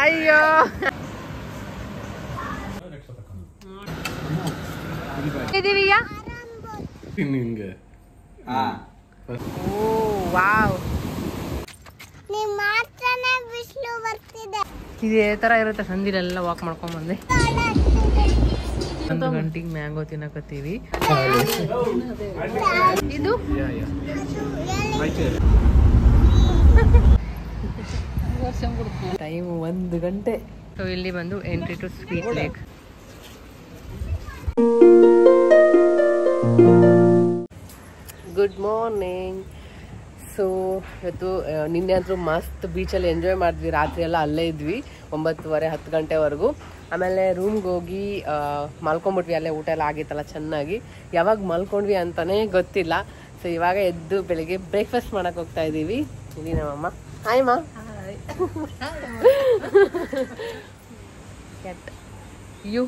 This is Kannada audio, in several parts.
ಅಯ್ಯೋ ಇದೀವಿಯಾ ನಿಂಗೆ ಓ ವಾವ್ ಇದೇ ತರ ಇರುತ್ತೆ ಸಂದಿಲೆಲ್ಲ ವಾಕ್ ಮಾಡ್ಕೊಂಡ್ ಬಂದೆ 1 ಗಂಟೆಗೆ ಮ್ಯಾಂಗೋ ತಿನ್ನಕತ್ತೀವಿ ಇದು ಟೈಮ್ 1 ಗಂಟೆ ಸೊ ಇಲ್ಲಿ ಬಂದು entry to sweet lake good morning so ಇವತ್ತು ನಿನ್ನೆ ಅಂತೂ ಮಸ್ತ್ ಬೀಚಲ್ಲಿ ಎಂಜಾಯ್ ಮಾಡಿದ್ವಿ ರಾತ್ರಿ ಎಲ್ಲ ಅಲ್ಲೇ ಇದ್ವಿ 9:30-10 ಗಂಟೆವರೆಗೂ ಆಮೇಲೆ ರೂಮ್ಗೆ ಹೋಗಿ ಮಲ್ಕೊಂಡ್ಬಿಟ್ವಿ ಅಲ್ಲೇ ಊಟ ಎಲ್ಲ ಆಗಿತ್ತಲ್ಲ ಚೆನ್ನಾಗಿ ಯಾವಾಗ ಮಲ್ಕೊಂಡ್ವಿ ಅಂತಲೇ ಗೊತ್ತಿಲ್ಲ ಸೊ ಇವಾಗ ಎದ್ದು ಬೆಳಿಗ್ಗೆ ಬ್ರೇಕ್ಫಾಸ್ಟ್ ಮಾಡೋಕೆ ಹೋಗ್ತಾ ಇದ್ದೀವಿ ಇಲ್ಲಿ ನಮ್ಮಮ್ಮ ಹಾಯ್ ಮಾ ಕ್ಯಾಟ್ ಯು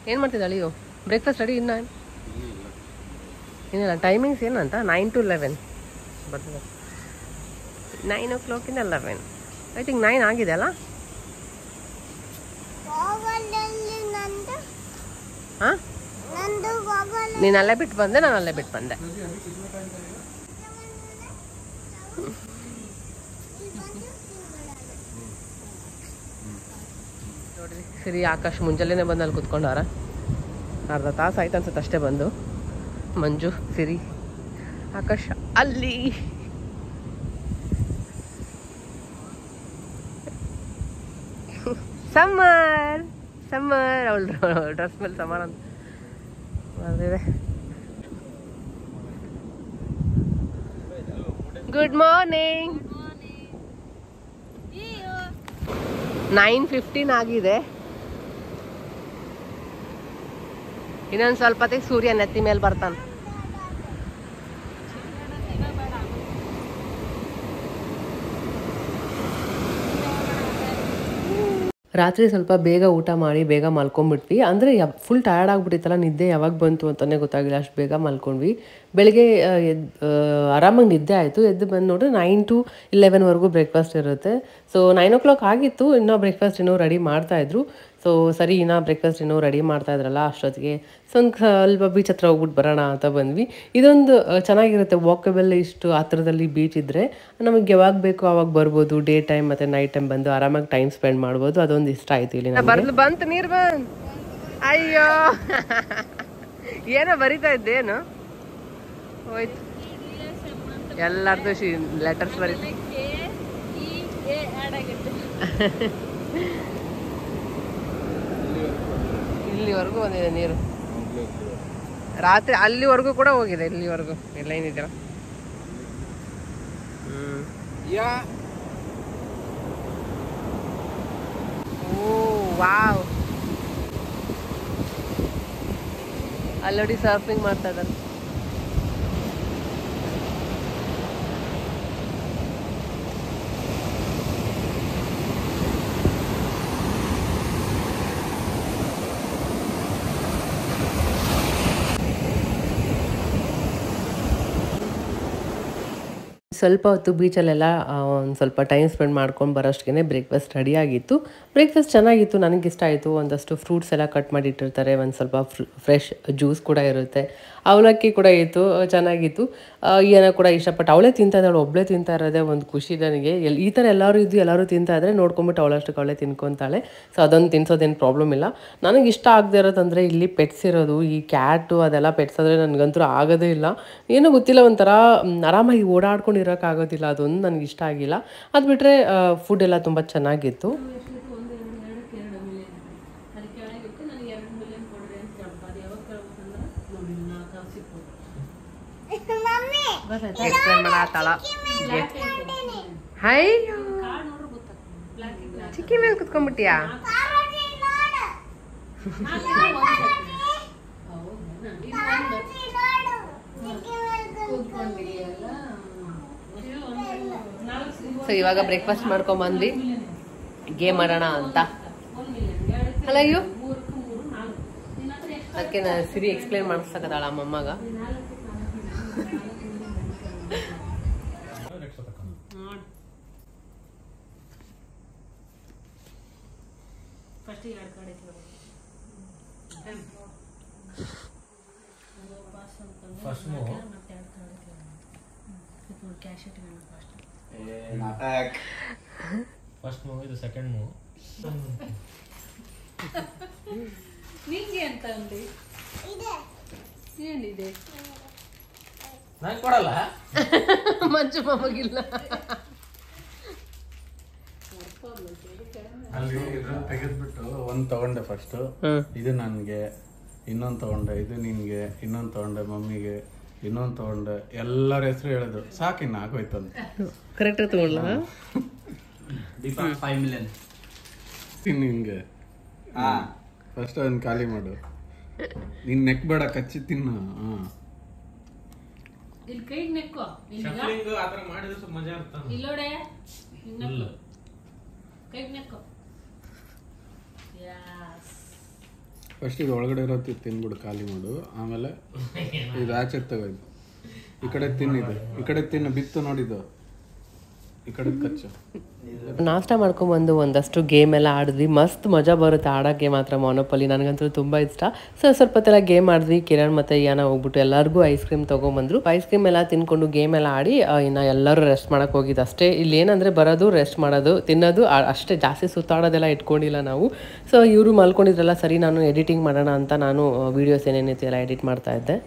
ಏನು ಮಾಡ್ತಿದ್ದಾಳೆ ಯು ಬ್ರೇಕ್ಫಾಸ್ಟ್ ರೆಡಿ ಇನ್ನಿಲ್ಲ ಟೈಮಿಂಗ್ಸ್ ಏನಂತ 9 to 11 ಬರ್ತದೆ 9 o'clock ಇಂದ 11 ಐ ಥಿಂಕ್ 9 ಆಗಿದೆ ಅಲ್ಲ ಹಾಂ ನೀನು ಅಲ್ಲೇ ಬಿಟ್ಟು ಬಂದೆ ನಾನು ಅಲ್ಲೇ ಬಿಟ್ಟು ಬಂದೆ ನೋಡ್ರಿ ಸರಿ ಆಕಾಶ್ ಮುಂಜಾನೆ ಬಂದು ಅಲ್ಲಿ ಕುತ್ಕೊಂಡಾರ ಅರ್ಧ ತಾಸು ಆಯ್ತು ಅನ್ಸುತ್ತೆ ಅಷ್ಟೇ ಬಂದು ಮಂಜು ಸಿರಿ ಆಕಾಶ ಅಲ್ಲಿ ಸಮ್ಮರ್ ಸಮ್ಮರ್ ಅವಳು ಡ್ರೆಸ್ ಮೇಲೆ ಸಮ್ಮರ್ ಅಂತ ಬಂದಿದೆ ಗುಡ್ ಮಾರ್ನಿಂಗ್ 9:15 ಆಗಿದೆ ಇನ್ನೊಂದು ಸ್ವಲ್ಪ ಹೊತ್ತಿಗೆ ಸೂರ್ಯ ನೆತ್ತಿ ಮೇಲೆ ಬರ್ತಾನೆ ರಾತ್ರಿ ಸ್ವಲ್ಪ ಬೇಗ ಊಟ ಮಾಡಿ ಬೇಗ ಮಲ್ಕೊಂಡ್ಬಿಟ್ವಿ ಅಂದರೆ ಫುಲ್ ಟಯರ್ಡ್ ಆಗಿಬಿಟ್ಟಿತ್ತಲ್ಲ ನಿದ್ದೆ ಯಾವಾಗ ಬಂತು ಅಂತಲೇ ಗೊತ್ತಾಗಿಲ್ಲ ಅಷ್ಟು ಬೇಗ ಮಲ್ಕೊಂಡ್ವಿ ಬೆಳಿಗ್ಗೆ ಆರಾಮಾಗಿ ನಿದ್ದೆ ಆಯಿತು ಎದ್ದು ಬಂದು ನೋಡ್ರಿ 9 to 11ವರೆಗೂ ಬ್ರೇಕ್ಫಾಸ್ಟ್ ಇರುತ್ತೆ ಸೊ 9 o'clock ಆಗಿತ್ತು ಇನ್ನೂ ಬ್ರೇಕ್ಫಾಸ್ಟ್ ಇನ್ನೂ ರೆಡಿ ಮಾಡ್ತಾಯಿದ್ರು ಸೊ ಸರಿ ಇನ್ನೂ ಬ್ರೇಕ್ಫಾಸ್ಟ್ ಇನ್ನೂ ರೆಡಿ ಮಾಡ್ತಾಯಿದ್ರಲ್ಲ ಅಷ್ಟೊತ್ತಿಗೆ ಸ್ವಲ್ಪ ಬೀಚ್ ಹತ್ರ ಹೋಗ್ಬಿಟ್ಟು ಬರೋಣ ಅಂತ ಬಂದ್ವಿ ಇದೊಂದು ಚೆನ್ನಾಗಿರುತ್ತೆ ವಾಕಬಲ್ ಇಷ್ಟು ಹತ್ರದಲ್ಲಿ ಬೀಚ್ ಇದ್ದರೆ ನಮಗೆ ಯಾವಾಗ ಬೇಕು ಅವಾಗ ಬರ್ಬೋದು ಡೇ ಟೈಮ್ ಮತ್ತು ನೈಟ್ ಟೈಮ್ ಬಂದು ಆರಾಮಾಗಿ ಟೈಮ್ ಸ್ಪೆಂಡ್ ಮಾಡ್ಬೋದು ಅದೊಂದು ಇಷ್ಟ ಆಯಿತು ಇಲ್ಲಿ ಬಂತು ನೀರು ಬಂದು ಅಯ್ಯೋ ಏನೋ ಬರಿತಾ ಇದ್ದೇನು ಹೋಯ್ತು ಎಲ್ಲರದು ಲೆಟರ್ಸ್ ಬರೀತು ಇಲ್ಲಿವರೆಗೂ ಬಂದಿದೆ ನೀರು ರಾತ್ರಿ ಅಲ್ಲಿವರೆಗೂ ಕೂಡ ಹೋಗಿದೆ ಇಲ್ಲಿವರೆಗೂ ಎಲ್ಲ ಏನಿದ್ದೀರ ಓ ವಾವ್ ಅಲ್ಲೋಡಿ ಸರ್ಫಿಂಗ್ ಮಾಡ್ತಾ ಇದ್ದಾರೆ ಸ್ವಲ್ಪ ಹೊತ್ತು ಬೀಚಲ್ಲೆಲ್ಲ ಒಂದು ಸ್ವಲ್ಪ ಟೈಮ್ ಸ್ಪೆಂಡ್ ಮಾಡ್ಕೊಂಡು ಬರೋಷ್ಟಿಗೆ ಬ್ರೇಕ್ಫಾಸ್ಟ್ ರೆಡಿಯಾಗಿತ್ತು ಬ್ರೇಕ್ಫಾಸ್ಟ್ ಚೆನ್ನಾಗಿತ್ತು ನನಗೆ ಇಷ್ಟ ಆಯಿತು ಒಂದಷ್ಟು ಫ್ರೂಟ್ಸ್ ಎಲ್ಲ ಕಟ್ ಮಾಡಿ ಇಟ್ಟಿರ್ತಾರೆ ಒಂದು ಸ್ವಲ್ಪ ಫ್ರೆಶ್ ಜ್ಯೂಸ್ ಕೂಡ ಇರುತ್ತೆ ಅವಲಕ್ಕಿ ಕೂಡ ಇತ್ತು ಚೆನ್ನಾಗಿತ್ತು ಏನೋ ಕೂಡ ಇಷ್ಟಪಟ್ಟು ಅವಳೇ ತಿಂತಾ ಇದ್ದಾಳೆ ಒಬ್ಬಳೇ ತಿಂತಾ ಇರೋದೇ ಒಂದು ಖುಷಿ ನನಗೆ ಈ ಥರ ಎಲ್ಲರೂ ತಿಂತಾ ಇದ್ದರೆ ನೋಡ್ಕೊಂಬಿಟ್ಟು ಅವಳಷ್ಟಕ್ಕೆ ಅವಳೇ ತಿನ್ಕೊತಾಳೆ ಸೊ ಅದೊಂದು ತಿನ್ಸೋದೇನು ಪ್ರಾಬ್ಲಮ್ ಇಲ್ಲ ನನಗೆ ಇಷ್ಟ ಆಗದೆ ಇರೋದಂದರೆ ಇಲ್ಲಿ ಪೆಟ್ಸ್ ಇರೋದು ಈ ಕ್ಯಾಟು ಅದೆಲ್ಲ ಪೆಟ್ಸ್ ಆದರೆ ನನಗಂತೂ ಆಗೋದೇ ಇಲ್ಲ ಏನೂ ಗೊತ್ತಿಲ್ಲ ಒಂಥರ ಆರಾಮಾಗಿ ಓಡಾಡ್ಕೊಂಡು ಇರೋಕ್ಕಾಗೋದಿಲ್ಲ ಅದೊಂದು ನನಗೆ ಇಷ್ಟ ಆಗಿಲ್ಲ ಅದು ಬಿಟ್ಟರೆ ಫುಡ್ ಎಲ್ಲ ತುಂಬ ಚೆನ್ನಾಗಿತ್ತು ಎಕ್ಸ್ಪ್ಲೇನ್ ಮಾಡತ್ತಾಳ ಹೈ ಚಿಕ್ಕಿ ಮೇಲೆ ಕುತ್ಕೊಂಡ್ಬಿಟ್ಟಿಯಾ ಸೊ ಇವಾಗ ಬ್ರೇಕ್ಫಾಸ್ಟ್ ಮಾಡ್ಕೊಂಬಂದ್ವಿ ಗೇಮ್ ಆಡೋಣ ಅಂತ ಅಲ್ಲ ಅಯ್ಯೋ ಅದಕ್ಕೆ ನಾನು ಸಿರಿ ಎಕ್ಸ್ಪ್ಲೇನ್ ಮಾಡಿಸ್ತಾಕತ್ತಾಳ ಅಮ್ಮಮ್ಮಾಗ ಫಸ್ಟ್ ಮೂವ್ ಇದು ಸೆಕೆಂಡ್ ಮೂವ್ ನಿಂಗೆ ಅಂತ ಅಂದಿ ಏನಿದೆ ನಂಗೆ ಕೊಡಲ್ಲ ಮಂಜು ಮಾಮಗಿಲ್ಲ. ಅಲ್ಲಿ ತೆಗೆದ್ಬಿಟ್ಟು ಒಂದ್ ತಗೊಂಡೆ ಫಸ್ಟ್, ಇದು ನನ್ಗೆ, ಇನ್ನೊಂದ್ ತಗೊಂಡೆ, ಇದು ನಿನ್ಗೆ, ಇನ್ನೊಂದ್ ತಗೊಂಡೆ ಮಮ್ಮಿಗೆ, ಇನ್ನೊಂದ್ ತಗೊಂಡೆ, ಎಲ್ಲರ ಹೆಸರು ಹೇಳಿದ್ರು, ಸಾಕಿನ್ನ ಆಗೋಯ್ತಂತ. ಕರೆಕ್ಟ್ ತಗೊಳ್ಳ ದೀಪಕ್ 5 million ನಿನ್ಗೆ ಫಸ್ಟ್ ಅದನ್ನ ಖಾಲಿ ಮಾಡು. ನಿನ್ ನೆಕ್ ಬೇಡ, ಕಚ್ಚಿ ತಿನ್ನು. ಇಲ್ಲಿ ಕೈ ನೆಕ್ಕೋ ಶಫ್ಲಿಂಗ್ ಆ ಥರ ಮಾಡಿದ್ರೆ ಸ್ವಲ್ಪ ಮಜಾ ಇರ್ತದೆ. ಇಲ್ಲೋಡೆ ಇನ್ನೊಂದು ಕೈ ನೆಕ್ಕೋ. ಫಸ್ಟ್ ಇದು ಒಳಗಡೆ ಇರೋದು ತಿನ್ಬಿಡು, ಖಾಲಿ ಮಾಡು. ಆಮೇಲೆ ಇದು ಆಚೆ ತಗೋಯ್ತು, ಈ ಕಡೆ ತಿನ್ನಿದು, ಈ ಕಡೆ ತಿನ್ನು, ಬಿತ್ತು ನೋಡಿದ್ದು, ಈ ಕಡೆ ಕಚ್ಚು. ನಾಷ್ಟ ಮಾಡ್ಕೊಂಬಂದು ಒಂದಷ್ಟು ಗೇಮ್ ಎಲ್ಲ ಆಡಿದ್ವಿ. ಮಸ್ತ್ ಮಜಾ ಬರುತ್ತೆ ಆಡೋಕ್ಕೆ ಮಾತ್ರ ಮೊನೊಪಲಿ. ನನಗಂತೂ ತುಂಬ ಇಷ್ಟ. ಸ್ವಲ್ಪ ಹೊತ್ತೆಲ್ಲ ಗೇಮ್ ಆಡಿದ್ವಿ. ಕಿರಣ್ ಮತ್ತು ಯಾನ ಹೋಗ್ಬಿಟ್ಟು ಎಲ್ಲರಿಗೂ ಐಸ್ ಕ್ರೀಮ್ ತೊಗೊಂಬಂದರು. ಐಸ್ ಕ್ರೀಮ್ ಎಲ್ಲ ತಿನ್ಕೊಂಡು ಗೇಮ್ ಎಲ್ಲ ಆಡಿ ಇನ್ನು ಎಲ್ಲರೂ ರೆಸ್ಟ್ ಮಾಡೋಕೆ ಹೋಗಿದ್ದು ಅಷ್ಟೇ. ಇಲ್ಲಿ ಏನಂದರೆ ಬರೋದು, ರೆಸ್ಟ್ ಮಾಡೋದು, ತಿನ್ನೋದು ಅಷ್ಟೇ. ಜಾಸ್ತಿ ಸುತ್ತಾಡೋದೆಲ್ಲ ಇಟ್ಕೊಂಡಿಲ್ಲ ನಾವು. ಇವರು ಮಲ್ಕೊಂಡಿದ್ರಲ್ಲ, ಸರಿ ನಾನು ಎಡಿಟಿಂಗ್ ಮಾಡೋಣ ಅಂತ ನಾನು ವೀಡಿಯೋಸ್ ಏನೇನೈತಿ ಎಲ್ಲ ಎಡಿಟ್ ಮಾಡ್ತಾ ಇದ್ದೆ.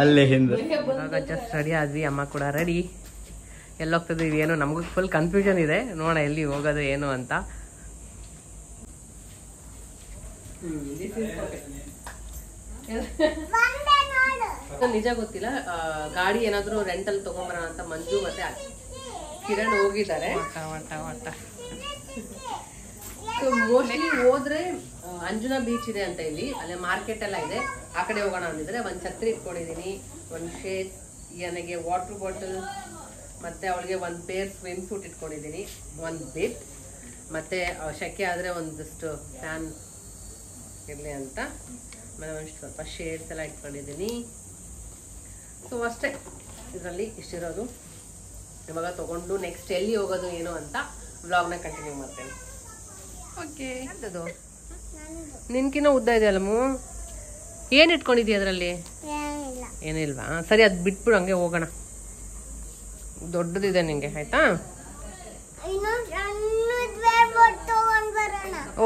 ಅಲ್ಲೇ ಹಿಂದೆ ಜಸ್ಟ್ ರೆಡಿ ಆದ್ವಿ. ಅಮ್ಮ ಕೂಡ ರೆಡಿ. ಎಲ್ಲೋಗ್ತಿದ್ವಿ ಏನೋ ನಮಗೂ ಫುಲ್ ಕನ್ಫ್ಯೂಷನ್ ಇದೆ. ನೋಡೋಣ ಎಲ್ಲಿ ಹೋಗೋದು ಏನು ಅಂತ. ನಿಜ ಗೊತ್ತಿಲ್ಲ, ಗಾಡಿ ಏನಾದ್ರು ರೆಂಟಲ್ ತಗೊಂಬರೋಣ ಅಂತ ಮಂಜು ಮತ್ತೆ ಕಿರಣ್ ಹೋಗಿದ್ದಾರೆ. ಮೋಸ್ಟ್ಲಿ ಹೋದ್ರೆ ಅಂಜುನಾ ಬೀಚ್ ಇದೆ ಅಂತ, ಇಲ್ಲಿ ಅಲ್ಲೇ ಮಾರ್ಕೆಟ್ ಎಲ್ಲ ಇದೆ, ಆ ಕಡೆ ಹೋಗೋಣ ಅಂದಿದ್ರೆ. ಒಂದ್ ಛತ್ರಿ ಇಟ್ಕೊಂಡಿದೀನಿ, ಒಂದ್ ಶೇಕ್, ನನಗೆ ವಾಟರ್ ಬಾಟಲ್, ಮತ್ತೆ ಅವಳಿಗೆ ಒಂದ್ ಪೇರ್ ಸ್ವಿಮ್ ಸೂಟ್ ಇಟ್ಕೊಂಡಿದೀನಿ, ಒಂದ್ ಬಿಟ್, ಮತ್ತೆ ಶೆಕೆ ಆದ್ರೆ ಒಂದಷ್ಟು ಫ್ಯಾನ್ ಇರ್ಲಿ ಅಂತ, ಆಮೇಲೆ ಒಂದ್ ಸ್ವಲ್ಪ ಶೇಡ್ಸ್ ಎಲ್ಲ ಇಟ್ಕೊಂಡಿದೀನಿ. ಅಷ್ಟೇ, ಇದರಲ್ಲಿ ಇಷ್ಟಿರೋದು. ಇವಾಗ ತಗೊಂಡು ನೆಕ್ಸ್ಟ್ ಎಲ್ಲಿ ಹೋಗೋದು ಏನು ಅಂತ ವ್ಲಾಗ್ನ ಕಂಟಿನ್ಯೂ ಮಾಡ್ತೇನೆ. ಓಕೆ, ಅದು ನಿನ್ಕಿನ್ನ ಉದ್ದ ಇದೆಯಲ್ಲಮ್ಮ. ಏನ್ ಇಟ್ಕೊಂಡಿದ್ಯಾ ಅದರಲ್ಲಿ? ಏನಿಲ್ವಾ? ಸರಿ, ಅದು ಬಿಟ್ಬಿಡು, ಹಂಗೆ ಹೋಗೋಣ. ದೊಡ್ಡದಿದೆ ನಿಂಗೆ, ಆಯ್ತಾ?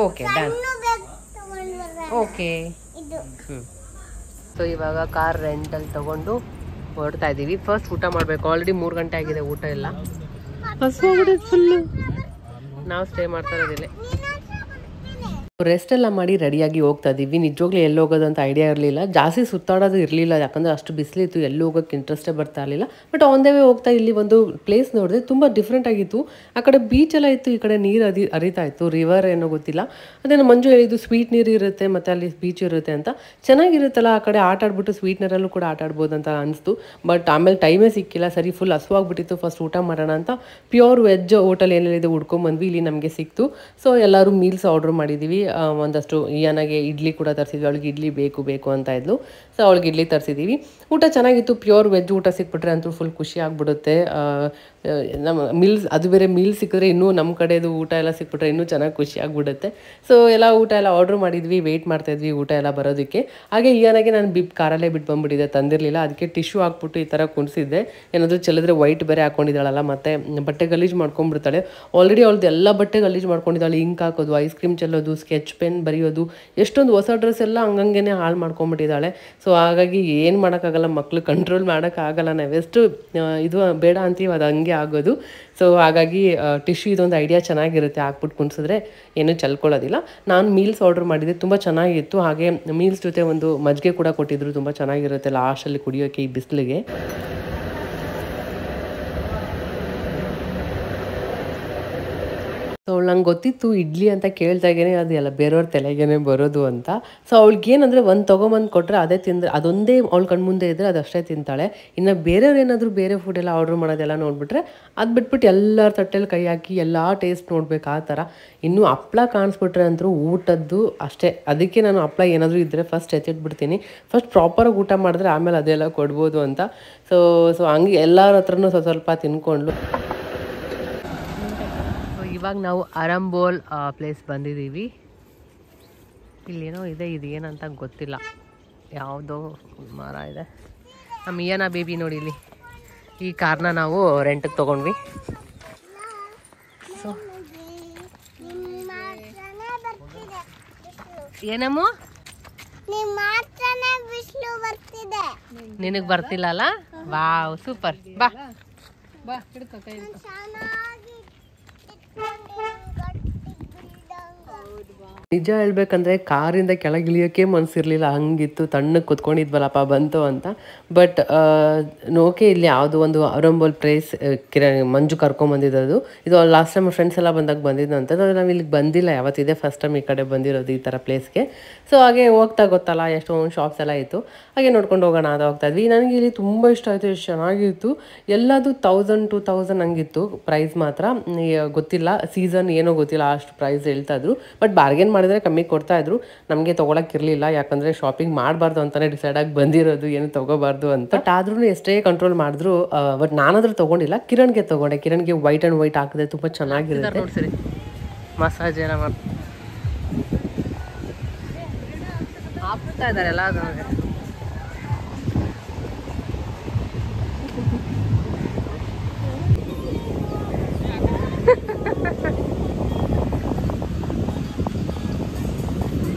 Okay, done. ಓಕೆ. ಇವಾಗ ಕಾರ್ ರೆಂಟಲ್ಲಿ ತಗೊಂಡು ಹೊರಡ್ತಾ ಇದ್ದೀವಿ. ಫಸ್ಟ್ ಊಟ ಮಾಡಬೇಕು. ಆಲ್ರೆಡಿ 3 ಗಂಟೆ ಆಗಿದೆ, ಊಟ ಇಲ್ಲ. ಫುಲ್ಲು ನಾವು ಸ್ಟೇ ಮಾಡ್ತಾ ಇರೋದಿಲ್ಲ. ರೆಸ್ಟ್ ಎಲ್ಲ ಮಾಡಿ ರೆಡಿಯಾಗಿ ಹೋಗ್ತಾ ಇದ್ದೀವಿ. ನಿಜವಾಗ್ಲೂ ಎಲ್ಲಿ ಹೋಗೋದು ಅಂತ ಐಡಿಯಾ ಇರಲಿಲ್ಲ. ಜಾಸ್ತಿ ಸುತ್ತಾಡೋದು ಇರಲಿಲ್ಲ, ಯಾಕಂದರೆ ಅಷ್ಟು ಬಿಸಿಲಿತ್ತು, ಎಲ್ಲಿ ಹೋಗೋಕ್ಕೆ ಇಂಟ್ರೆಸ್ಟೇ ಬರ್ತಾ ಇರಲಿಲ್ಲ. ಬಟ್ ಆನ್ ದ ವೇ ಹೋಗ್ತಾ ಇಲ್ಲಿ ಒಂದು ಪ್ಲೇಸ್ ನೋಡಿದೆ, ತುಂಬ ಡಿಫ್ರೆಂಟ್ ಆಗಿತ್ತು. ಆ ಕಡೆ ಬೀಚ್ ಎಲ್ಲ ಇತ್ತು, ಈ ಕಡೆ ನೀರು ಹರಿತಾ ಇತ್ತು, ರಿವರ್ ಏನೋ ಗೊತ್ತಿಲ್ಲ. ಅದೇನು ಮಂಜು ಹೇಳಿದ್ದು ಸ್ವೀಟ್ ನೀರು ಇರುತ್ತೆ ಮತ್ತು ಅಲ್ಲಿ ಬೀಚ್ ಇರುತ್ತೆ ಅಂತ. ಚೆನ್ನಾಗಿರುತ್ತಲ್ಲ, ಆ ಕಡೆ ಆಟ ಆಡ್ಬಿಟ್ಟು ಸ್ವೀಟ್ ನೀರಲ್ಲೂ ಕೂಡ ಆಟ ಆಡ್ಬೋದು ಅಂತ ಅನಿಸ್ತು. ಬಟ್ ಆಮೇಲೆ ಟೈಮೇ ಸಿಕ್ಕಿಲ್ಲ. ಸರಿ, ಫುಲ್ ಹಸುವಾಗ್ಬಿಟ್ಟಿತ್ತು. ಫಸ್ಟ್ ಊಟ ಮಾಡೋಣ ಅಂತ ಪ್ಯೂರ್ ವೆಜ್ ಹೋಟೆಲ್ ಏನೇನಿದೆ ಹುಡ್ಕೊಂಡ್ಬಂದ್ವಿ. ಇಲ್ಲಿ ನಮಗೆ ಸಿಕ್ತು. ಎಲ್ಲರೂ ಮೀಲ್ಸ್ ಆರ್ಡ್ರ್ ಮಾಡಿದ್ದೀವಿ. ಒಂದಷ್ಟು ಯಾನಾಗೆ ಇಡ್ಲಿ ಕೂಡ ತರಿಸಿದ್ವಿ. ಅವಳಿಗೆ ಇಡ್ಲಿ ಬೇಕು ಅಂತ ಇದ್ಲು. ಅವಳಿಗೆ ಇಡ್ಲಿ ತರಿಸಿದ್ದೀವಿ. ಊಟ ಚೆನ್ನಾಗಿತ್ತು. ಪ್ಯೂರ್ ವೆಜ್ ಊಟ ಸಿಕ್ಬಿಟ್ರೆ ಅಂತೂ ಫುಲ್ ಖುಷಿ ಆಗಿಬಿಡುತ್ತೆ. ನಮ್ಮ ಮೀಲ್ಸ್, ಅದು ಬೇರೆ ಮೀಲ್ಸ್ ಸಿಕ್ಕಿದ್ರೆ ಇನ್ನೂ ನಮ್ಮ ಕಡೆದು ಊಟ ಎಲ್ಲ ಸಿಕ್ಬಿಟ್ರೆ ಇನ್ನೂ ಚೆನ್ನಾಗಿ ಖುಷಿ ಆಗಿಬಿಡುತ್ತೆ. ಎಲ್ಲ ಊಟ ಎಲ್ಲ ಆರ್ಡ್ರ್ ಮಾಡಿದ್ವಿ. ವೆಯ್ಟ್ ಮಾಡ್ತಾಯಿದ್ವಿ ಊಟ ಎಲ್ಲ ಬರೋದಕ್ಕೆ. ಹಾಗೆ ಯಾನಾಗೆ ನಾನು ಕಾರಲ್ಲೇ ಬಿಟ್ಟು ಬಂದುಬಿಟ್ಟಿದ್ದೆ, ತಂದಿರಲಿಲ್ಲ. ಅದಕ್ಕೆ ಟಿಶ್ಯೂ ಹಾಕ್ಬಿಟ್ಟು ಈ ಥರ ಕುಣಿಸಿದ್ದೆ. ಏನಾದರೂ ಚೆಲ್ಲಿದ್ರೆ ವೈಟ್ ಬೇರೆ ಹಾಕ್ಕೊಂಡಿದ್ದಾಳಲ್ಲ, ಮತ್ತು ಬಟ್ಟೆ ಗಲೀಜು ಮಾಡ್ಕೊಂಡ್ಬಿಡ್ತಾಳೆ. ಆಲ್ರೆಡಿ ಅವಳದ್ದು ಎಲ್ಲ ಬಟ್ಟೆ ಗಲೀಜು ಮಾಡ್ಕೊಂಡಿದ್ದಾಳೆ. ಇಂಕ್ ಹಾಕೋದು, ಐಸ್ ಕ್ರೀಮ್ ಚೆಲ್ಲೋದು, ಸ್ಕೆಚ್ ಪೆನ್ ಬರೆಯೋದು, ಎಷ್ಟೊಂದು ಹೊಸ ಡ್ರೆಸ್ ಎಲ್ಲ ಹಂಗಂಗೆ ಹಾಳು ಮಾಡ್ಕೊಂಡ್ಬಿಟ್ಟಿದ್ದಾಳೆ. ಹಾಗಾಗಿ ಏನು ಮಾಡೋಕ್ಕಾಗಲ್ಲ, ಮಕ್ಕಳು ಕಂಟ್ರೋಲ್ ಮಾಡೋಕ್ಕಾಗಲ್ಲ. ನಾವೆಷ್ಟು ಇದು ಬೇಡ ಅಂತೀವಿ ಅದು ಹಂಗೆ ಆಗೋದು. ಹಾಗಾಗಿ ಟಿಶ್ಯೂ ಇದೊಂದು ಐಡಿಯಾ ಚೆನ್ನಾಗಿರುತ್ತೆ, ಹಾಕ್ಬಿಟ್ಟು ಕುಣಿಸಿದ್ರೆ ಏನೂ ಚೆಲ್ಕೊಳ್ಳೋದಿಲ್ಲ. ನಾನು ಮೀಲ್ಸ್ ಆರ್ಡ್ರ್ ಮಾಡಿದ್ದೆ, ತುಂಬ ಚೆನ್ನಾಗಿತ್ತು. ಹಾಗೆ ಮೀಲ್ಸ್ ಜೊತೆ ಒಂದು ಮಜ್ಜಿಗೆ ಕೂಡ ಕೊಟ್ಟಿದ್ರು, ತುಂಬ ಚೆನ್ನಾಗಿರುತ್ತೆ ಲಾಸ್ಟಲ್ಲಿ ಕುಡಿಯೋಕ್ಕೆ ಈ ಬಿಸಿಲಿಗೆ. ಸೊ ನಂಗೆ ಗೊತ್ತಿತ್ತು ಇಡ್ಲಿ ಅಂತ ಕೇಳ್ದಾಗೇ ಅದು ಎಲ್ಲ ಬೇರೆಯವ್ರ ತಲೆಗೇನೆ ಬರೋದು ಅಂತ. ಸೊ ಅವಳಿಗೇನಂದರೆ ಒಂದು ತೊಗೊಂಬಂದು ಕೊಟ್ಟರೆ ಅದೇ ತಿಂದರೆ ಅದೊಂದೇ ಅವಳು ಕಣ್ಮುಂದೆ ಇದ್ದರೆ ಅದಷ್ಟೇ ತಿಂತಾಳೆ. ಇನ್ನು ಬೇರೆಯವ್ರು ಏನಾದರೂ ಬೇರೆ ಫುಡ್ ಎಲ್ಲ ಆರ್ಡ್ರ್ ಮಾಡೋದೆಲ್ಲ ನೋಡಿಬಿಟ್ರೆ ಅದು ಬಿಟ್ಬಿಟ್ಟು ಎಲ್ಲರ ತಟ್ಟೆಲಿ ಕೈ ಹಾಕಿ ಎಲ್ಲ ಟೇಸ್ಟ್ ನೋಡ್ಬೇಕು ಆ ಥರ. ಇನ್ನು ಹಪ್ಳ ಕಾಣಿಸ್ಬಿಟ್ರೆ ಅಂತೂ ಊಟದ್ದು ಅಷ್ಟೇ. ಅದಕ್ಕೆ ನಾನು ಹಪ್ಳ ಏನಾದರೂ ಇದ್ದರೆ ಫಸ್ಟ್ ಎತ್ತಿಟ್ಬಿಡ್ತೀನಿ. ಫಸ್ಟ್ ಪ್ರಾಪರಾಗಿ ಊಟ ಮಾಡಿದ್ರೆ ಆಮೇಲೆ ಅದೆಲ್ಲ ಕೊಡ್ಬೋದು ಅಂತ. ಸೊ ಹಂಗೆ ಎಲ್ಲರ ಹತ್ರನೂ ಸ್ವಲ್ಪ ತಿನ್ಕೊಂಡ್ಲು. ಇವಾಗ ನಾವು ಅರಂಬೋಲ್ ಪ್ಲೇಸ್ ಬಂದಿದ್ದೀವಿ. ಇಲ್ಲೇನೋ ಇದೆ, ಇದು ಏನಂತ ಗೊತ್ತಿಲ್ಲ, ಯಾವುದೋ ಮರ ಇದೆ. ನಮ್ಮ ಮಿಯಾನ ಬೇಬಿ ನೋಡಿ ಇಲ್ಲಿ ಈ ಕಾರ್ನ ನಾವು ರೆಂಟಿಗೆ ತೊಗೊಂಡ್ವಿ. ಸೊ ಏನಮ್ಮ ನಿನಗೆ ಬರ್ತಿಲ್ಲ ಅಲ್ಲ? ವಾವ್ ಸೂಪರ್, ಬಾ ಬಾ ಹಿಡ್ಕೊ ಕೈ ಹಿಡ್ಕೊ. ನಿಜ ಹೇಳ್ಬೇಕಂದ್ರೆ ಕಾರಿಂದ ಕೆಳಗೆ ಇಳಿಯೋಕ್ಕೆ ಮನಸ್ಸಿರಲಿಲ್ಲ, ಹಂಗಿತ್ತು. ತಣ್ಣಗೆ ಕುತ್ಕೊಂಡಿದ್ವಲ್ಲಪ್ಪ ಬಂತು ಅಂತ. ಬಟ್ ನೋಕೆ ಇಲ್ಲಿ ಯಾವುದೋ ಒಂದು ಅರಂಬೋಲ್ ಪ್ಲೇಸ್ ಮಂಜು ಕರ್ಕೊಂಬಂದಿದ್ದು. ಇದು ಲಾಸ್ಟ್ ಟೈಮ್ ಫ್ರೆಂಡ್ಸ್ ಎಲ್ಲ ಬಂದಾಗ ಬಂದಿದ್ದಂತೆ. ನಾವು ಇಲ್ಲಿಗೆ ಬಂದಿಲ್ಲ ಯಾವತ್ತಿದೆ, ಫಸ್ಟ್ ಟೈಮ್ ಈ ಕಡೆ ಬಂದಿರೋದು ಈ ಥರ ಪ್ಲೇಸ್ಗೆ. ಸೊ ಹಾಗೆ ಹೋಗ್ತಾ ಗೊತ್ತಲ್ಲ ಎಷ್ಟೊಂದು ಶಾಪ್ಸ್ ಎಲ್ಲ ಇತ್ತು, ಹಾಗೆ ನೋಡ್ಕೊಂಡು ಹೋಗೋಣ ಅಂತ ಹೋಗ್ತಾ ಇದ್ವಿ. ನನಗೆ ಇಲ್ಲಿ ತುಂಬ ಇಷ್ಟ ಆಯಿತು, ಎಷ್ಟು ಚೆನ್ನಾಗಿತ್ತು. ಎಲ್ಲದು 1000-2000 ಹಂಗಿತ್ತು ಪ್ರೈಸ್ ಮಾತ್ರ. ಗೊತ್ತಿಲ್ಲ ಸೀಸನ್ ಏನೋ ಗೊತ್ತಿಲ್ಲ, ಅಷ್ಟು ಪ್ರೈಸ್ ಹೇಳ್ತಾಯಿದ್ರು. ಬಟ್ ಬಾರ್ಗೇನ್ ಮಾಡಿದ್ರೆ ಕಮ್ಮಿ ಕೊಡ್ತಾಯಿದ್ರು. ನಮಗೆ ತೊಗೊಳಕ್ಕಿರಲಿಲ್ಲ, ಯಾಕಂದರೆ ಶಾಪಿಂಗ್ ಮಾಡಬಾರ್ದು ಅಂತಲೇ ಡಿಸೈಡ್ ಆಗಿ ಬಂದಿರೋದು, ಏನು ತೊಗೋಬಾರ್ದು ಅಂತ. ಬಟ್ ಆದ್ರೂ ಎಷ್ಟೇ ಕಂಟ್ರೋಲ್ ಮಾಡಿದ್ರು, ಬಟ್ ನಾನಾದ್ರೂ ತೊಗೊಂಡಿಲ್ಲ, ಕಿರಣ್ಗೆ ತೊಗೊಂಡೆ. ಕಿರಣ್ಗೆ ವೈಟ್ ಆ್ಯಂಡ್ ವೈಟ್ ಹಾಕಿದ್ರೆ ತುಂಬ ಚೆನ್ನಾಗಿರುತ್ತೆ. ನೋಡ್ಸಿರಿ ಮಸಾಜ್ ಎಲ್ಲ ಹಾಕ್ತಾ ಇದ್ದಾರೆ ಎಲ್ಲ.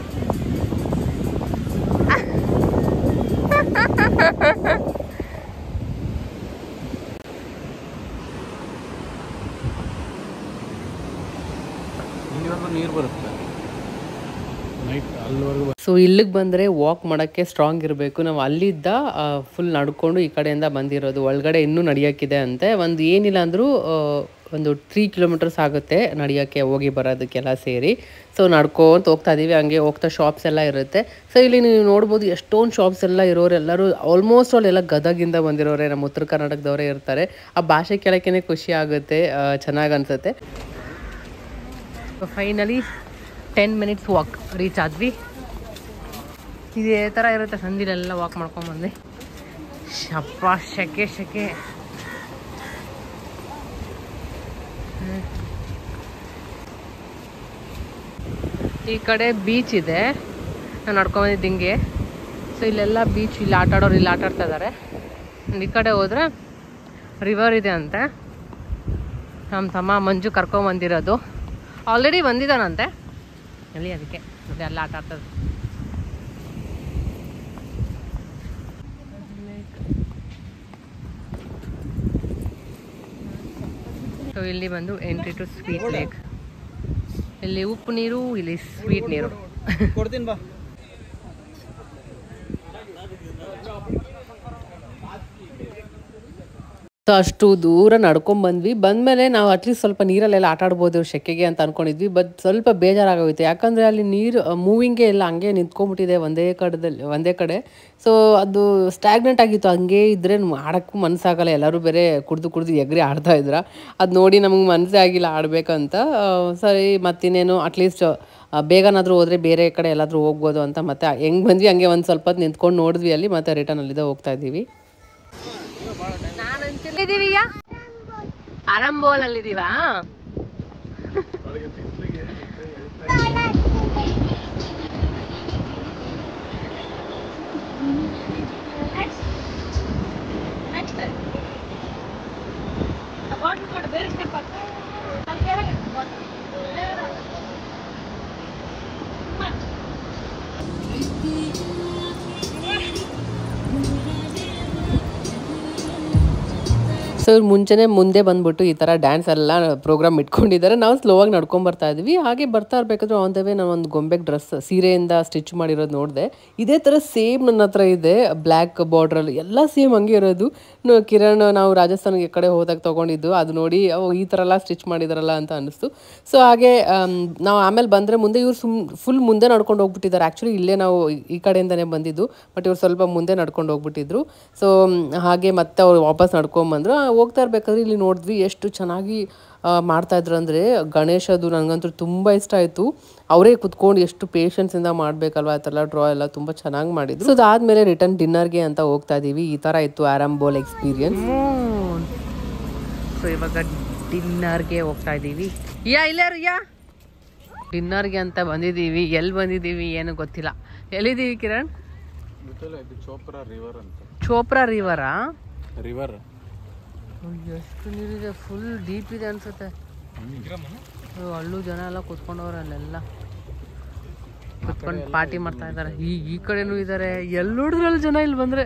ನೀರು ಬರುತ್ತೆ ನೈಟ್ ಅಲ್ಲಿವರೆಗೂ. ಸೊ ಇಲ್ಲಿಗೆ ಬಂದರೆ ವಾಕ್ ಮಾಡೋಕ್ಕೆ ಸ್ಟ್ರಾಂಗ್ ಇರಬೇಕು. ನಾವು ಅಲ್ಲಿದ್ದ ಫುಲ್ ನಡ್ಕೊಂಡು ಈ ಕಡೆಯಿಂದ ಬಂದಿರೋದು. ಒಳಗಡೆ ಇನ್ನೂ ನಡೆಯೋಕ್ಕಿದೆ ಅಂತೆ. ಒಂದು ಏನಿಲ್ಲ ಅಂದರೂ ಒಂದು 3 ಕಿಲೋಮೀಟರ್ಸ್ ಆಗುತ್ತೆ ನಡೆಯೋಕ್ಕೆ, ಹೋಗಿ ಬರೋದಕ್ಕೆಲ್ಲ ಸೇರಿ. ಸೊ ನಡ್ಕೊಂತ ಹೋಗ್ತಾ ಇದ್ದೀವಿ. ಹಂಗೆ ಹೋಗ್ತಾ ಶಾಪ್ಸ್ ಎಲ್ಲ ಇರುತ್ತೆ. ಸೊ ಇಲ್ಲಿ ನೀವು ನೋಡ್ಬೋದು ಎಷ್ಟೊಂದು ಶಾಪ್ಸ್ ಎಲ್ಲ ಇರೋರೆಲ್ಲರೂ ಆಲ್ಮೋಸ್ಟ್ ಅಲ್ಲೆಲ್ಲ ಗದಗಿಂದ ಬಂದಿರೋರೆ, ನಮ್ಮ ಉತ್ತರ ಕರ್ನಾಟಕದವರೇ ಇರ್ತಾರೆ. ಆ ಭಾಷೆ ಕೇಳೋಕ್ಕೇ ಖುಷಿ ಆಗುತ್ತೆ, ಚೆನ್ನಾಗಿ ಅನಿಸುತ್ತೆ. ಫೈನಲಿ 10 ಮಿನಿಟ್ಸ್ ವಾಕ್ ರೀಚ್ ಆದ್ವಿ. ಇದೇ ಥರ ಇರುತ್ತೆ, ಸಂದಿಲೆಲ್ಲ ವಾಕ್ ಮಾಡ್ಕೊಂಬಂದೆ. ಶಪ್ಪ ಶೆಕೆ. ಈ ಕಡೆ ಬೀಚ್ ಇದೆ, ನಾನು ನಡ್ಕೊಂಬಂದಿದ್ದು ಹಿಂಗೆ. ಸೊ ಇಲ್ಲೆಲ್ಲ ಬೀಚ್, ಇಲ್ಲಿ ಆಟಾಡೋರು ಇಲ್ಲಿ ಆಟಾಡ್ತಾ ಇದ್ದಾರೆ. ಈ ಕಡೆ ಹೋದರೆ ರಿವರ್ ಇದೆ ಅಂತೆ. ನಮ್ಮ ತಮ್ಮ ಮಂಜು ಕರ್ಕೊಂಬಂದಿರೋದು, ಆಲ್ರೆಡಿ ಬಂದಿದ್ದಾನಂತೆ ಅಲ್ಲಿ, ಅದಕ್ಕೆ ಎಲ್ಲ ಆಟ ಆಡ್ತದೆ. ಸೊ ಇಲ್ಲಿ ಬಂದು ಎಂಟ್ರಿ ಟು ಸ್ವೀಟ್ ಲೇಕ್. ಇಲ್ಲಿ ಉಪ್ಪು ನೀರು, ಇಲ್ಲಿ ಸ್ವೀಟ್ ನೀರು. ಕೊಡ್ತೀನಿ ಬಾ. ಸೊ ಅಷ್ಟು ದೂರ ನಡ್ಕೊಂಡ್ಬಂದ್ವಿ. ಬಂದಮೇಲೆ ನಾವು ಅಟ್ಲೀಸ್ಟ್ ಸ್ವಲ್ಪ ನೀರಲ್ಲೆಲ್ಲ ಆಟ ಆಡ್ಬೋದು ಸೆಕೆಗೆ ಅಂತ ಅಂದ್ಕೊಂಡಿದ್ವಿ. ಬಟ್ ಸ್ವಲ್ಪ ಬೇಜಾರಾಗೋಯ್ತು, ಯಾಕಂದರೆ ಅಲ್ಲಿ ನೀರು ಮೂವಿಂಗೇ ಇಲ್ಲ, ಹಂಗೆ ನಿಂತ್ಕೊಂಡ್ಬಿಟ್ಟಿದೆ ಒಂದೇ ಕಡೆ. ಸೊ ಅದು ಸ್ಟ್ಯಾಗ್ನೆಂಟ್ ಆಗಿತ್ತು. ಹಂಗೆ ಇದ್ದರೆ ಮಾಡೋಕ್ಕೂ ಮನಸ್ಸಾಗಲ್ಲ. ಎಲ್ಲರೂ ಬೇರೆ ಕುಡ್ದು ಎಗ್ರಿ ಆಡ್ತಾ ಇದ್ರ. ಅದು ನೋಡಿ ನಮಗೆ ಮನಸ್ಸೇ ಆಗಿಲ್ಲ ಆಡಬೇಕಂತ. ಸರಿ ಮತ್ತಿನ್ನೇನು ಅಟ್ಲೀಸ್ಟ್ ಬೇಗನಾದರೂ ಹೋದರೆ ಬೇರೆ ಕಡೆ ಎಲ್ಲಾದರೂ ಹೋಗ್ಬೋದು ಅಂತ ಮತ್ತೆ ಹೆಂಗೆ ಬಂದ್ವಿ ಹಂಗೆ ಒಂದು ಸ್ವಲ್ಪ ಹೊತ್ತು ನಿಂತ್ಕೊಂಡು ನೋಡಿದ್ವಿ ಅಲ್ಲಿ. ಮತ್ತೆ ರಿಟರ್ನ್ ಅಲ್ಲಿದ್ದ ಹೋಗ್ತಾ ಇದ್ದೀವಿ. ಅರಂಬೋಲ್ ಅಲ್ಲಿದ್ದೀವಾ? ಸೊ ಇವ್ರು ಮುಂದೆ ಬಂದ್ಬಿಟ್ಟು ಈ ಥರ ಡ್ಯಾನ್ಸ್ ಎಲ್ಲ ಪ್ರೋಗ್ರಾಮ್ ಇಟ್ಕೊಂಡಿದ್ದಾರೆ. ನಾವು ಸ್ಲೋವಾಗಿ ನಡ್ಕೊಂಡು ಬರ್ತಾ ಇದ್ವಿ. ಹಾಗೆ ಬರ್ತಾ ಇರಬೇಕಾದ್ರೆ ಆನ್ ದ ವೇ ನಾನು ಒಂದು ಗೊಂಬೆಗೆ ಡ್ರೆಸ್ ಸೀರೆಯಿಂದ ಸ್ಟಿಚ್ ಮಾಡಿರೋದು ನೋಡಿದೆ. ಇದೇ ಥರ ಸೇಮ್ ನನ್ನ ಹತ್ರ ಇದೆ, ಬ್ಲ್ಯಾಕ್ ಬಾರ್ಡ್ರಲ್ಲಿ ಎಲ್ಲ ಸೇಮ್ ಹಂಗೆ ಇರೋದು. ಕಿರಣ್ ನಾವು ರಾಜಸ್ಥಾನಿಗೆ ಕಡೆ ಹೋದಾಗ ತೊಗೊಂಡಿದ್ದು, ಅದು ನೋಡಿ ಈ ಥರ ಎಲ್ಲ ಸ್ಟಿಚ್ ಮಾಡಿದಾರಲ್ಲ ಅಂತ ಅನ್ನಿಸ್ತು. ಸೊ ಹಾಗೆ ನಾವು ಆಮೇಲೆ ಬಂದರೆ ಮುಂದೆ ಇವ್ರು ಫುಲ್ ಮುಂದೆ ನಡ್ಕೊಂಡು ಹೋಗ್ಬಿಟ್ಟಿದ್ದಾರೆ. ಆ್ಯಕ್ಚುಲಿ ಇಲ್ಲೇ ನಾವು ಈ ಕಡೆಯಿಂದನೇ ಬಂದಿದ್ದು, ಬಟ್ ಇವ್ರು ಸ್ವಲ್ಪ ಮುಂದೆ ನಡ್ಕೊಂಡು ಹೋಗ್ಬಿಟ್ಟಿದ್ರು. ಸೊ ಹಾಗೆ ಮತ್ತೆ ಅವ್ರು ವಾಪಸ್ ನಡ್ಕೊಂಬಂದ್ರು. ಹೋಗ್ತಾ ಇರ್ಬೇಕಾದ್ರೆ ಇಲ್ಲಿ ನೋಡಿದ್ವಿ ಎಷ್ಟು ಚೆನ್ನಾಗಿ ಮಾಡ್ತಾಯಿದ್ರು ಅಂದರೆ ಗಣೇಶದು ನನಗಂತೂ ತುಂಬ ಇಷ್ಟ ಆಯಿತು. ಅವರೇ ಕುತ್ಕೊಂಡು ಎಷ್ಟು ಪೇಷನ್ಸಿಂದ ಮಾಡಬೇಕಲ್ವ, ಆ ಥರ ಡ್ರಾ ಎಲ್ಲ ತುಂಬ ಚೆನ್ನಾಗಿ ಮಾಡಿದ್ರು. ಸೊ ಅದಾದಮೇಲೆ ರಿಟರ್ನ್ ಡಿನ್ನರ್ಗೆ ಅಂತ ಹೋಗ್ತಾ ಇದ್ದೀವಿ. ಈ ಥರ ಇತ್ತು ಆರಂಬೋಲ್ ಎಕ್ಸ್ಪೀರಿಯನ್ಸ್. ಸೊ ಇವಾಗ ಡಿನ್ನರ್ಗೆ ಹೋಗ್ತಾ ಇದ್ದೀವಿ. ಡಿನ್ನರ್ಗೆ ಅಂತ ಬಂದಿದ್ದೀವಿ. ಎಲ್ಲಿ ಬಂದಿದ್ದೀವಿ ಏನು ಗೊತ್ತಿಲ್ಲ. ಎಲ್ಲಿದ್ದೀವಿ ಕಿರಣ್? ಚೋಪ್ರಾ ರಿವರ್ ಅಂತ. ಚೋಪ್ರಾ ರಿವರಾ? ರಿವರ್ ಎಷ್ಟು ನೀರಿದೆ, ಫುಲ್ ಡೀಪ್ ಇದೆ ಅನ್ಸುತ್ತೆ. ಹಳ್ಳು ಜನ ಎಲ್ಲ ಕುತ್ಕೊಂಡವ್ರೆ, ಅಲ್ಲೆಲ್ಲ ಕುತ್ಕೊಂಡು ಪಾರ್ಟಿ ಮಾಡ್ತಾ ಇದ್ದಾರೆ. ಈ ಕಡೆನೂ ಇದ್ದಾರೆ, ಎಲ್ಲೋಡಿದ್ರಲ್ಲಿ ಜನ ಇಲ್ಲಿ ಬಂದರೆ.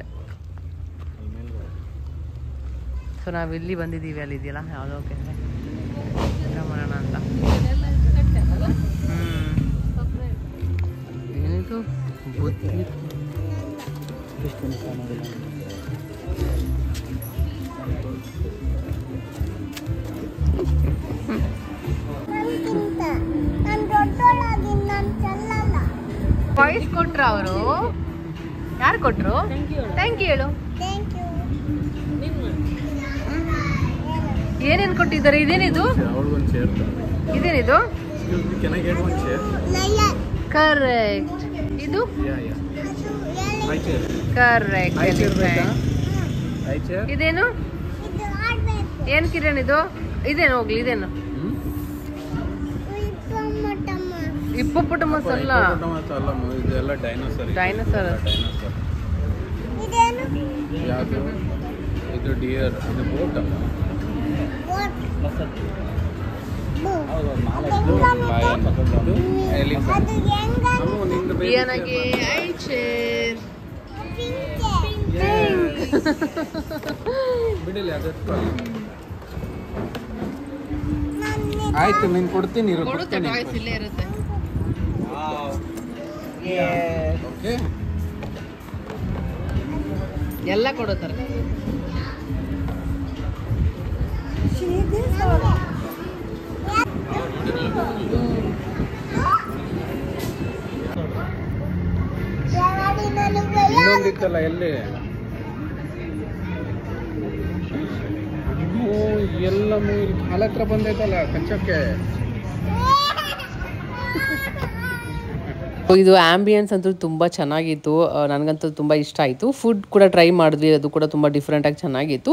ಸೊ ನಾವಿಲ್ಲಿ ಬಂದಿದ್ದೀವಿ, ಅಲ್ಲಿದೆಯಲ್ಲ ಯಾವುದೋ ಕೆರೆ, ಊಟ ಮಾಡೋಣ ಅಂತ. ಏನಿದು ಬುದ್ಧಿ ವಾಯ್ಸ್ ಕೊಟ್ರ ಅವರು? ಯಾರು ಕೊಟ್ರು? ಥ್ಯಾಂಕ್ ಯು ಹೇಳು. ಏನೇನು ಕೊಟ್ಟಿದ್ದಾರೆ? ಇದೇನಿದು? ಇದೇನಿದು? ಕರೆಕ್ಟ್. ಇದು ಕರೆಕ್ಟ್. ಇದೇನು? ಏನ್ ಕಿರಣ್ ಇದು? ಇದೇನು? ಹೋಗ್ಲಿ, ಇದೇನು? ಹಿಪ್ಪೋಪೊಟಮಸ್ ಅಲ್ಲ, ಇದೆಲ್ಲ ಡೈನೋಸರ್. ಡೈನೋಸರ್. ಇದು ಡಿಯರ್, ಇದು ಬೋಟ್. ಆಯ್ತು, ನೀನ್ ಕೊಡ್ತೀನಿ. ಇಲ್ಲೇ ಇರುತ್ತೆ. ಎಲ್ಲ ಕೊಡುತ್ತಾರೆ. ಇನ್ನೊಂದಿತ್ತಲ್ಲ, ಎಲ್ಲಿ ಎಲ್ಲ ಕಾಲ ಹತ್ರ ಬಂದೈತಲ್ಲ ಕಂಚಕ್ಕೆ. ಇದು ಆಂಬಿಯನ್ಸ್ ಅಂತೂ ತುಂಬ ಚೆನ್ನಾಗಿತ್ತು. ನನಗಂತೂ ತುಂಬ ಇಷ್ಟ ಆಯಿತು. ಫುಡ್ ಕೂಡ ಟ್ರೈ ಮಾಡಿದ್ವಿ, ಅದು ಕೂಡ ತುಂಬ ಡಿಫ್ರೆಂಟಾಗಿ ಚೆನ್ನಾಗಿತ್ತು.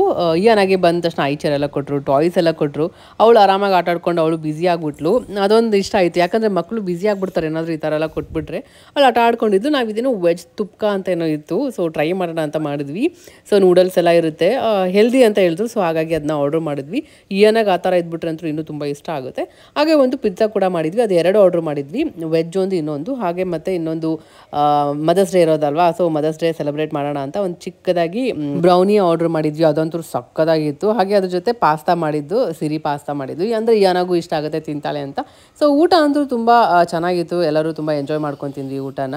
ನನಗೆ ಬಂದ ತಕ್ಷಣ ಐಚರ್ ಎಲ್ಲ ಕೊಟ್ಟರು, ಟಾಯ್ಸ್ ಎಲ್ಲ ಕೊಟ್ಟರು. ಅವಳು ಆರಾಮಾಗಿ ಆಟ ಆಡ್ಕೊಂಡು ಅವಳು ಬ್ಯುಸಿ ಆಗಿಬಿಟ್ಲು. ಅದೊಂದು ಇಷ್ಟ ಆಯಿತು, ಯಾಕಂದರೆ ಮಕ್ಕಳು ಬ್ಯುಸಿ ಆಗಿಬಿಡ್ತಾರೆ ಏನಾದರೂ ಈ ಥರ ಎಲ್ಲ ಕೊಟ್ಬಿಟ್ರೆ. ಅವಳು ಆಟ ಆಡ್ಕೊಂಡಿದ್ದು. ನಾವು ಇದೇನೋ ವೆಜ್ ತುಪ್ಕ ಅಂತ ಏನೋ ಇತ್ತು, ಸೊ ಟ್ರೈ ಮಾಡೋಣ ಅಂತ ಮಾಡಿದ್ವಿ. ಸೊ ನೂಡಲ್ಸ್ ಎಲ್ಲ ಇರುತ್ತೆ, ಹೆಲ್ದಿ ಅಂತ ಹೇಳಿದ್ರು. ಸೊ ಹಾಗಾಗಿ ಅದನ್ನ ಆರ್ಡ್ರ್ ಮಾಡಿದ್ವಿ. ಈಯನಾಗ ಆ ಥರ ಇದ್ಬಿಟ್ರೆ ಅಂತೂ ಇನ್ನೂ ತುಂಬ ಇಷ್ಟ ಆಗುತ್ತೆ. ಹಾಗೆ ಒಂದು ಪಿಜ್ಜಾ ಕೂಡ ಮಾಡಿದ್ವಿ, ಅದು 2 ಆರ್ಡ್ರ್ ಮಾಡಿದ್ವಿ, ವೆಜ್ ಒಂದು ಇನ್ನೊಂದು. ಹಾಗೆ ಮತ್ತು ಇನ್ನೊಂದು ಮದರ್ಸ್ ಡೇ ಇರೋದಲ್ವಾ, ಸೊ ಮದರ್ಸ್ ಡೇ ಸೆಲೆಬ್ರೇಟ್ ಮಾಡೋಣ ಅಂತ ಒಂದು ಚಿಕ್ಕದಾಗಿ ಬ್ರೌನಿ ಆರ್ಡರ್ ಮಾಡಿದ್ವಿ. ಅದಂತೂ ಸಕ್ಕದಾಗಿತ್ತು. ಹಾಗೆ ಅದ್ರ ಜೊತೆ ಪಾಸ್ತಾ ಮಾಡಿದ್ದು, ಸಿರಿ ಪಾಸ್ತಾ ಮಾಡಿದ್ವಿ. ಅಂದರೆ ಯಾನಾಗೂ ಇಷ್ಟ ಆಗುತ್ತೆ, ತಿಂತಾಳೆ ಅಂತ. ಸೊ ಊಟ ಅಂತೂ ತುಂಬ ಚೆನ್ನಾಗಿತ್ತು. ಎಲ್ಲರೂ ತುಂಬ ಎಂಜಾಯ್ ಮಾಡ್ಕೊಂಡು ತಿಂದ್ವಿ ಊಟನ.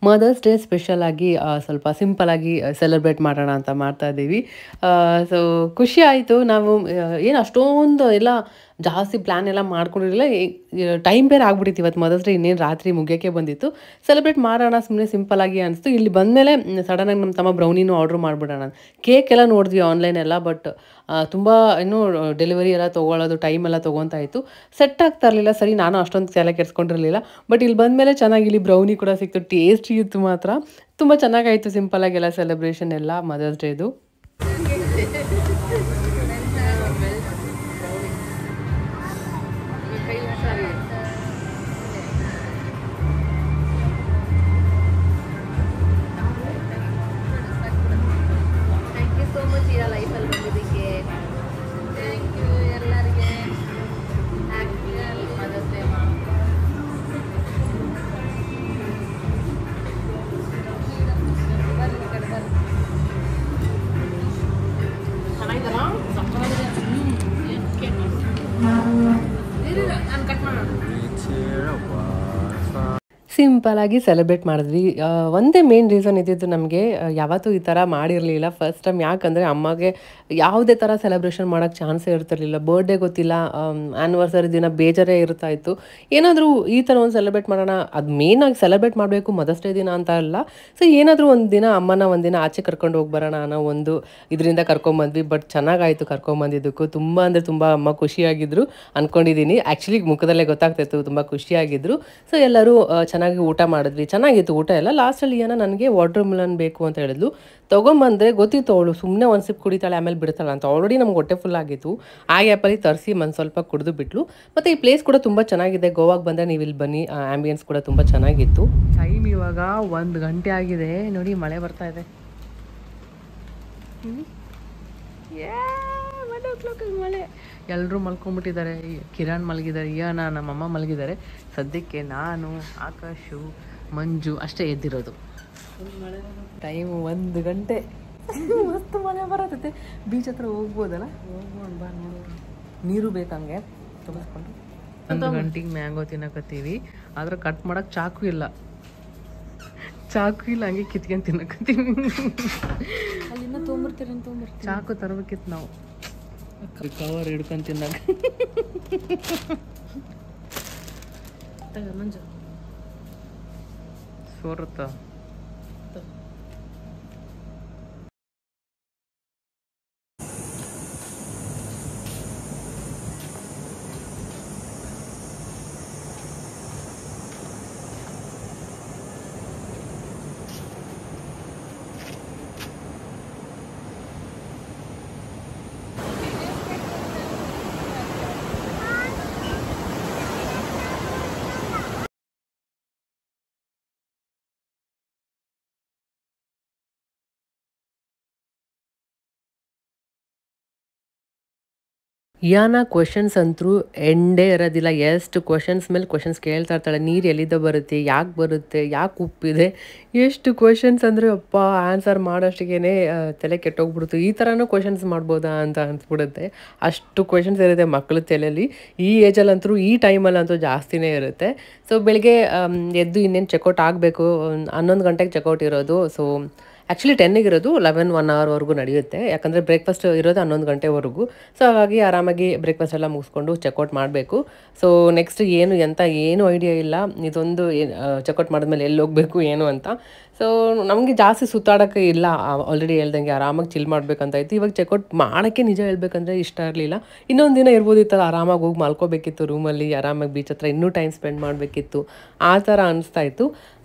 ಮದರ್ಸ್ ಡೇ ಸ್ಪೆಷಲಾಗಿ ಸ್ವಲ್ಪ ಸಿಂಪಲಾಗಿ ಸೆಲೆಬ್ರೇಟ್ ಮಾಡೋಣ ಅಂತ ಮಾಡ್ತಾ ಇದ್ದೀವಿ. ಸೊ ಖುಷಿ ಆಯಿತು. ನಾವು ಏನು ಅಷ್ಟೊಂದು ಎಲ್ಲ ಜಾಸ್ತಿ ಪ್ಲ್ಯಾನ್ ಎಲ್ಲ ಮಾಡ್ಕೊಂಡಿರಲಿಲ್ಲ. ಟೈಮ್ ಬೇರೆ ಆಗ್ಬಿಟ್ಟಿತ್ತು ಇವತ್ತು ಮದರ್ಸ್ ಡೇ, ಇನ್ನೇನು ರಾತ್ರಿ ಮುಗಿಯೋಕ್ಕೆ ಬಂದಿತ್ತು. ಸೆಲೆಬ್ರೇಟ್ ಮಾಡೋಣ ಸುಮ್ಮನೆ ಸಿಂಪಲಾಗಿ ಅನಿಸ್ತು. ಇಲ್ಲಿ ಬಂದಮೇಲೆ ಸಡನ್ನಾಗಿ ನಮ್ಮ ತಮ್ಮ ಬ್ರೌನಿನೂ ಆರ್ಡ್ರ್ ಮಾಡಿಬಿಡೋಣ. ಕೇಕ್ ಎಲ್ಲ ನೋಡಿದ್ವಿ ಆನ್ಲೈನೆಲ್ಲ, ಬಟ್ ತುಂಬ ಇನ್ನೂ ಡೆಲಿವರಿ ಎಲ್ಲ ತೊಗೊಳ್ಳೋದು ಟೈಮ್ ಎಲ್ಲ ತೊಗೊತಾ ಇತ್ತು, ಸೆಟ್ ಆಗ್ತಾ ಇರಲಿಲ್ಲ. ಸರಿ, ನಾನು ಅಷ್ಟೊಂದು ತಲೆ ಕೆಡಿಸ್ಕೊಂಡಿರಲಿಲ್ಲ. ಬಟ್ ಇಲ್ಲಿ ಬಂದಮೇಲೆ ಚೆನ್ನಾಗಿ ಇಲ್ಲಿ ಬ್ರೌನಿ ಕೂಡ ಸಿಕ್ತು, ಟೇಸ್ಟಿ ಇತ್ತು ಮಾತ್ರ. ತುಂಬ ಚೆನ್ನಾಗಾಯಿತು ಸಿಂಪಲಾಗೆಲ್ಲ ಸೆಲೆಬ್ರೇಷನ್ ಎಲ್ಲ ಮದರ್ಸ್ ಡೇದು. ಸಿಂಪಲಾಗಿ ಸೆಲೆಬ್ರೇಟ್ ಮಾಡಿದ್ವಿ. ಒಂದೇ ಮೇನ್ ರೀಸನ್ ಇದ್ದಿದ್ದು ನಮಗೆ ಯಾವತ್ತೂ ಈ ಥರ ಮಾಡಿರಲಿಲ್ಲ ಫಸ್ಟ್ ಟೈಮ್. ಯಾಕಂದರೆ ಅಮ್ಮಗೆ ಯಾವುದೇ ಥರ ಸೆಲೆಬ್ರೇಷನ್ ಮಾಡೋಕ್ಕೆ ಚಾನ್ಸೇ ಇರ್ತಿರ್ಲಿಲ್ಲ. ಬರ್ಡೇ ಗೊತ್ತಿಲ್ಲ, ಆ್ಯನಿವರ್ಸರಿ ದಿನ ಬೇಜಾರೇ ಇರ್ತಾಯಿತ್ತು. ಏನಾದರೂ ಈ ಥರ ಒಂದು ಸೆಲೆಬ್ರೇಟ್ ಮಾಡೋಣ, ಅದು ಮೇಯ್ನಾಗಿ ಸೆಲೆಬ್ರೇಟ್ ಮಾಡಬೇಕು ಮದರ್ಸ್ ಡೇ ದಿನ ಅಂತ ಅಲ್ಲ. ಸೊ ಏನಾದರೂ ಒಂದು ದಿನ ಅಮ್ಮನ ಒಂದಿನ ಆಚೆ ಕರ್ಕೊಂಡು ಹೋಗಿ ಬರೋಣ ಅನ್ನೋ ಒಂದು ಇದರಿಂದ ಕರ್ಕೊಂಬಂದ್ವಿ. ಬಟ್ ಚೆನ್ನಾಗಾಯಿತು ಕರ್ಕೊಂಬಂದಿದ್ದಕ್ಕೂ. ತುಂಬ ಅಂದರೆ ತುಂಬ ಅಮ್ಮ ಖುಷಿಯಾಗಿದ್ದರು ಅಂದ್ಕೊಂಡಿದ್ದೀನಿ. ಆ್ಯಕ್ಚುಲಿ ಮುಖದಲ್ಲೇ ಗೊತ್ತಾಗ್ತಾಯಿತ್ತು ತುಂಬ ಖುಷಿಯಾಗಿದ್ದರು. ಸೊ ಎಲ್ಲರೂ ಚೆನ್ನಾಗಿ ಊಟ ಮಾಡಿದ್ವಿ. ಚೆನ್ನಾಗಿತ್ತು ಊಟ ಎಲ್ಲ. ಲಾಸ್ಟಲ್ಲಿ ಏನೋ ನನಗೆ ವಾಟರ್ ಮಿಲನ್ ಬೇಕು ಅಂತ ಹೇಳಿದ್ಲು. ತೊಗೊಂಬಂದರೆ ಗೊತ್ತಿತ್ತು ಅವಳು ಸುಮ್ಮನೆ ಒಂದು ಸಿಪ್ ಕುಡಿತಾಳೆ ಆಮೇಲೆ ಬಿಡ್ತಾಳೆ ಅಂತ. ಆಲ್ರೆಡಿ ನಮ್ಗೆ ಹೊಟ್ಟೆ ಫುಲ್ ಆಗಿತ್ತು. ಆ ಗ್ಯಾಪಲ್ಲಿ ತರಿಸಿ ಸ್ವಲ್ಪ ಕುಡಿದು ಬಿಟ್ಲು. ಮತ್ತು ಈ ಪ್ಲೇಸ್ ಕೂಡ ತುಂಬ ಚೆನ್ನಾಗಿದೆ. ಗೋವಾಗೆ ಬಂದರೆ ನೀವು ಇಲ್ಲಿ ಬನ್ನಿ, ಆ್ಯಂಬಿಯನ್ಸ್ ಕೂಡ ತುಂಬ ಚೆನ್ನಾಗಿತ್ತು. ಟೈಮ್ ಇವಾಗ 1 ಗಂಟೆ ಆಗಿದೆ ನೋಡಿ, ಮಳೆ ಬರ್ತಾ ಇದೆ. 1 o'clock ಮಳೆ. ಎಲ್ಲರೂ ಮಲ್ಕೊಂಡ್ಬಿಟ್ಟಿದ್ದಾರೆ. ಕಿರಣ್ ಮಲಗಿದ್ದಾರೆ, ಇಯಾನ ನಮ್ಮಮ್ಮ ಮಲಗಿದ್ದಾರೆ. ಸದ್ಯಕ್ಕೆ ನಾನು, ಆಕಾಶು, ಮಂಜು ಅಷ್ಟೇ ಎದ್ದಿರೋದು. ಟೈಮ್ 1 ಗಂಟೆ. ಮಸ್ತ್ ಮಳೆ ಬರತ್ತೆ. ಬೀಚ್ ಹತ್ರ ಹೋಗ್ಬೋದಲ್ಲ? ಹೋಗ್ಬೋದು ಬಾ ನೋಡೋರು. ನೀರು ಬೇಕಂಗೆ ತುಂಬಿಸ್ಕೊಂಡು. 1 ಗಂಟೆಗೆ ಮ್ಯಾಂಗೋ ತಿನ್ನಕತ್ತೀವಿ. ಆದ್ರೆ ಕಟ್ ಮಾಡಕ್ಕೆ ಚಾಕು ಇಲ್ಲ, ಹಂಗೆ ಕಿತ್ಕೊಂಡು ತಿನ್ನಕತ್ತೀವಿ. ಅಲ್ಲಿಂದ ತೊಗೊಂಬರ್ತೀರಿ ಚಾಕು ತರಬೇಕಿತ್ತು ನಾವು. ಕವರ್ ಹಿಡ್ಕೊಂಡು ತಿನ್ನಕ ಸೋರುತ್ತ. ಯಾನ ಕ್ವೆಶನ್ಸ್ ಅಂತೂ ಎಂಡೇ ಇರೋದಿಲ್ಲ. ಎಷ್ಟು ಕ್ವೆಶನ್ಸ್ ಮೇಲೆ ಕ್ವೆಶನ್ಸ್ ಕೇಳ್ತಾ ಇರ್ತಾಳೆ. ನೀರು ಎಲ್ಲಿಂದ ಬರುತ್ತೆ, ಯಾಕೆ ಬರುತ್ತೆ, ಯಾಕೆ ಉಪ್ಪಿದೆ, ಎಷ್ಟು ಕ್ವೆಶನ್ಸ್ ಅಂದರೆ ಅಪ್ಪ ಆನ್ಸರ್ ಮಾಡೋಷ್ಟಿಗೆ ತಲೆ ಕೆಟ್ಟೋಗ್ಬಿಡ್ತು. ಈ ಥರನೂ ಕ್ವೆಶನ್ಸ್ ಮಾಡ್ಬೋದಾ ಅಂತ ಅನ್ಸ್ಬಿಡುತ್ತೆ. ಅಷ್ಟು ಕ್ವೆಶನ್ಸ್ ಇರುತ್ತೆ ಮಕ್ಕಳ ತಲೆಯಲ್ಲಿ. ಈ ಏಜಲ್ಲಂತೂ, ಈ ಟೈಮಲ್ಲಂತೂ ಜಾಸ್ತಿನೇ ಇರುತ್ತೆ. ಸೊ ಬೆಳಗ್ಗೆ ಎದ್ದು ಇನ್ನೇನು ಚೆಕ್ಔಟ್ ಆಗಬೇಕು. 11 ಗಂಟೆಗೆ ಚೆಕ್ಔಟ್ ಇರೋದು. ಸೊ ಆ್ಯಕ್ಚುಲಿ 10ಗೆ ಇರೋದು, 11 1 ಅವರ್ವರೆಗೂ ನಡೆಯುತ್ತೆ. ಯಾಕಂದರೆ ಬ್ರೇಕ್ಫಾಸ್ಟ್ ಇರೋದು 11 ಗಂಟೆವರೆಗೂ. ಸೊ ಹಾಗಾಗಿ ಆರಾಮಾಗಿ ಬ್ರೇಕ್ಫಾಸ್ಟ್ ಎಲ್ಲ ಮುಗಿಸ್ಕೊಂಡು ಚೆಕ್ಔಟ್ ಮಾಡಬೇಕು. ಸೊ ನೆಕ್ಸ್ಟ್ ಏನು ಐಡಿಯಾ ಇಲ್ಲ. ಇದೊಂದು ಚೆಕ್ಔಟ್ ಮಾಡಿದ್ಮೇಲೆ ಎಲ್ಲಿ ಹೋಗಬೇಕು ಏನು ಅಂತ. ಸೊ ನಮಗೆ ಜಾಸ್ತಿ ಸುತ್ತಾಡೋಕ್ಕೆ ಇಲ್ಲ. ಆಲ್ರೆಡಿ ಹೇಳ್ದಂಗೆ ಆರಾಮಾಗಿ ಚಿಲ್ ಮಾಡಬೇಕಂತ ಇತ್ತು. ಇವಾಗ ಚೆಕ್ಔಟ್ ಮಾಡೋಕ್ಕೆ ನಿಜ ಹೇಳ್ಬೇಕಂದ್ರೆ ಇಷ್ಟ ಇರಲಿಲ್ಲ. ಇನ್ನೊಂದು ದಿನ ಇರ್ಬೋದಿತ್ತಲ್ಲ, ಆರಾಮಾಗಿ ಹೋಗಿ ಮಲ್ಕೋಬೇಕಿತ್ತು ರೂಮಲ್ಲಿ, ಆರಾಮಾಗಿ ಬೀಚ್ ಹತ್ರ ಇನ್ನೂ ಟೈಮ್ ಸ್ಪೆಂಡ್ ಮಾಡಬೇಕಿತ್ತು. ಆ ಥರ ಅನಿಸ್ತಾ ಇತ್ತು.